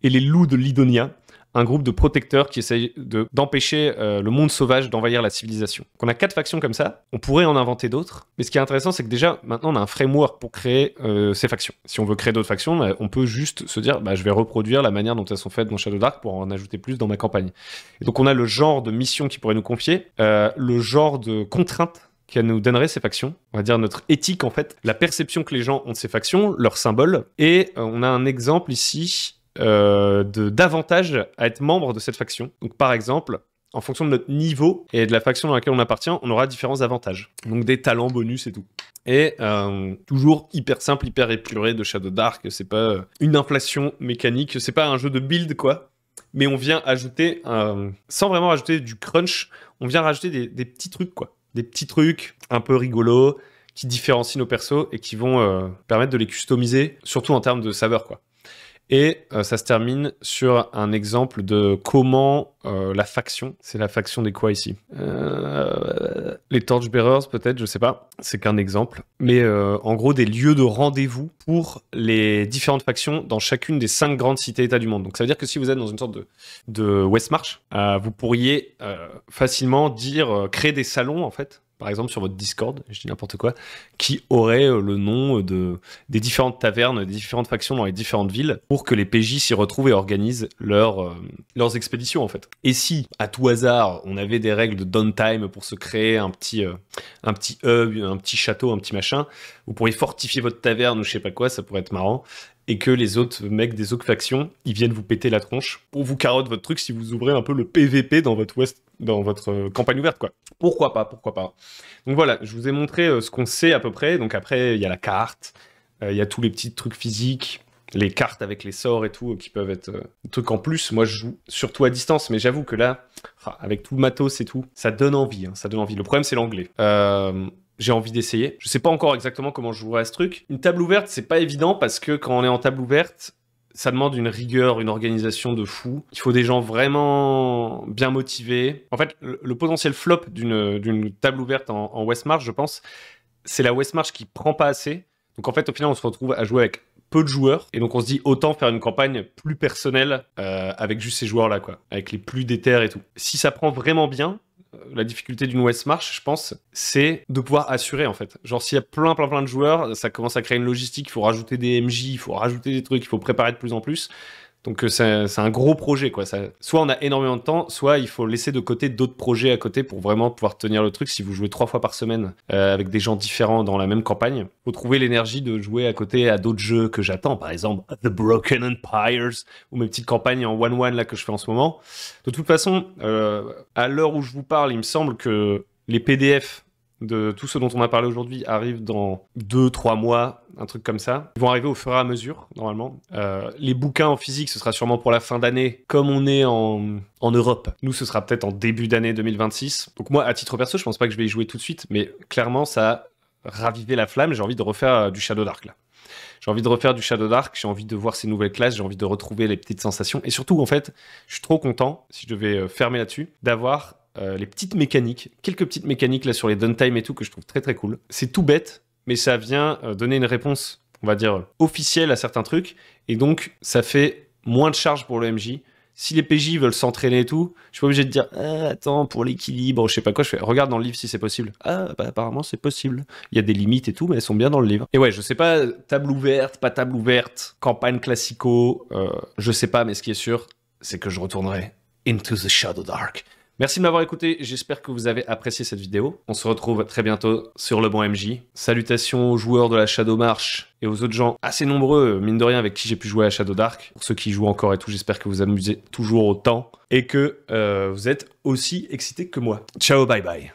Et les loups de Lidonia, un groupe de protecteurs qui essayent d'empêcher le monde sauvage d'envahir la civilisation. Donc on a 4 factions comme ça, on pourrait en inventer d'autres, mais ce qui est intéressant, c'est que déjà, maintenant, on a un framework pour créer ces factions. Si on veut créer d'autres factions, on peut juste se dire, je vais reproduire la manière dont elles sont faites dans Shadow Dark pour en ajouter plus dans ma campagne. Et donc on a le genre de mission qui pourrait nous confier, le genre de contraintes qui nous donnerait ces factions, on va dire notre éthique en fait, la perception que les gens ont de ces factions, leurs symboles, et on a un exemple ici d'avantage à être membre de cette faction. Donc par exemple, en fonction de notre niveau et de la faction dans laquelle on appartient, on aura différents avantages. Donc des talents bonus et tout. Et toujours hyper simple, hyper épuré de Shadow Dark, c'est pas une inflation mécanique, c'est pas un jeu de build quoi, mais on vient ajouter, sans vraiment rajouter du crunch, on vient rajouter des petits trucs quoi. Des petits trucs un peu rigolos qui différencient nos persos et qui vont permettre de les customiser, surtout en termes de saveur, quoi. Et ça se termine sur un exemple de comment la faction, c'est la faction des quoi ici, les Torchbearers peut-être, je sais pas, c'est qu'un exemple, mais en gros des lieux de rendez-vous pour les différentes factions dans chacune des 5 grandes cités-états du monde. Donc ça veut dire que si vous êtes dans une sorte de Westmarch, vous pourriez facilement créer des salons en fait, par exemple sur votre Discord, je dis n'importe quoi, qui aurait le nom des différentes tavernes, des différentes factions dans les différentes villes, pour que les PJ s'y retrouvent et organisent leurs expéditions en fait. Et si, à tout hasard, on avait des règles de downtime pour se créer un petit hub, un petit château, un petit machin, vous pourriez fortifier votre taverne ou je sais pas quoi, ça pourrait être marrant. et que les autres mecs des autres factions, ils viennent vous péter la tronche pour vous carotte votre truc si vous ouvrez un peu le PVP dans votre campagne ouverte, quoi. Pourquoi pas, pourquoi pas. Donc voilà, je vous ai montré ce qu'on sait à peu près. Donc après, il y a la carte, il y a tous les petits trucs physiques, les cartes avec les sorts et tout, qui peuvent être un truc en plus. Moi, je joue surtout à distance, mais j'avoue que là, avec tout le matos et tout, ça donne envie, hein, ça donne envie. Le problème, c'est l'anglais. J'ai envie d'essayer. Je sais pas encore exactement comment je jouerai à ce truc. Une table ouverte, c'est pas évident parce que quand on est en table ouverte, ça demande une rigueur, une organisation de fou. Il faut des gens vraiment bien motivés. En fait, le potentiel flop d'une table ouverte en Westmarch, je pense, c'est la Westmarch qui prend pas assez. Donc en fait, au final, on se retrouve à jouer avec peu de joueurs. Et donc on se dit autant faire une campagne plus personnelle avec juste ces joueurs-là, quoi. Avec les plus déter et tout. Si ça prend vraiment bien, la difficulté d'une Westmarch, je pense, c'est de pouvoir assurer, en fait. Genre, s'il y a plein de joueurs, ça commence à créer une logistique, il faut rajouter des MJ, il faut rajouter des trucs, il faut préparer de plus en plus. Donc c'est un gros projet, quoi. Soit on a énormément de temps, soit il faut laisser de côté d'autres projets à côté pour vraiment pouvoir tenir le truc. Si vous jouez 3 fois par semaine avec des gens différents dans la même campagne, faut trouver l'énergie de jouer à côté à d'autres jeux que j'attends, par exemple The Broken Empires ou mes petites campagnes en 1-1 là que je fais en ce moment. De toute façon, à l'heure où je vous parle, il me semble que les PDF de tout ce dont on a parlé aujourd'hui arrivent dans 2-3 mois, un truc comme ça. Ils vont arriver au fur et à mesure, normalement. Les bouquins en physique, ce sera sûrement pour la fin d'année, comme on est en Europe. Nous, ce sera peut-être en début d'année 2026. Donc moi, à titre perso, je pense pas que je vais y jouer tout de suite, mais clairement, ça a ravivé la flamme. J'ai envie de refaire du Shadow Dark, là. J'ai envie de refaire du Shadow Dark, j'ai envie de voir ces nouvelles classes, j'ai envie de retrouver les petites sensations. Et surtout, en fait, je suis trop content, si je devais fermer là-dessus, d'avoir les petites mécaniques, quelques petites mécaniques là sur les downtime et tout que je trouve très cool. C'est tout bête, mais ça vient donner une réponse, on va dire, officielle à certains trucs, et donc ça fait moins de charge pour le MJ. Si les PJ veulent s'entraîner et tout, je suis pas obligé de dire attends, pour l'équilibre, je sais pas quoi, je fais regarde dans le livre si c'est possible. Ah bah apparemment c'est possible. Il y a des limites et tout, mais elles sont bien dans le livre. Et ouais, je sais pas, table ouverte, pas table ouverte, campagne classico, je sais pas, mais ce qui est sûr, c'est que je retournerai into the Shadow Dark. Merci de m'avoir écouté, j'espère que vous avez apprécié cette vidéo. On se retrouve très bientôt sur Le Bon MJ. Salutations aux joueurs de la Shadow March et aux autres gens assez nombreux, mine de rien, avec qui j'ai pu jouer à Shadow Dark. Pour ceux qui jouent encore et tout, j'espère que vous amusez toujours autant et que vous êtes aussi excités que moi. Ciao, bye bye.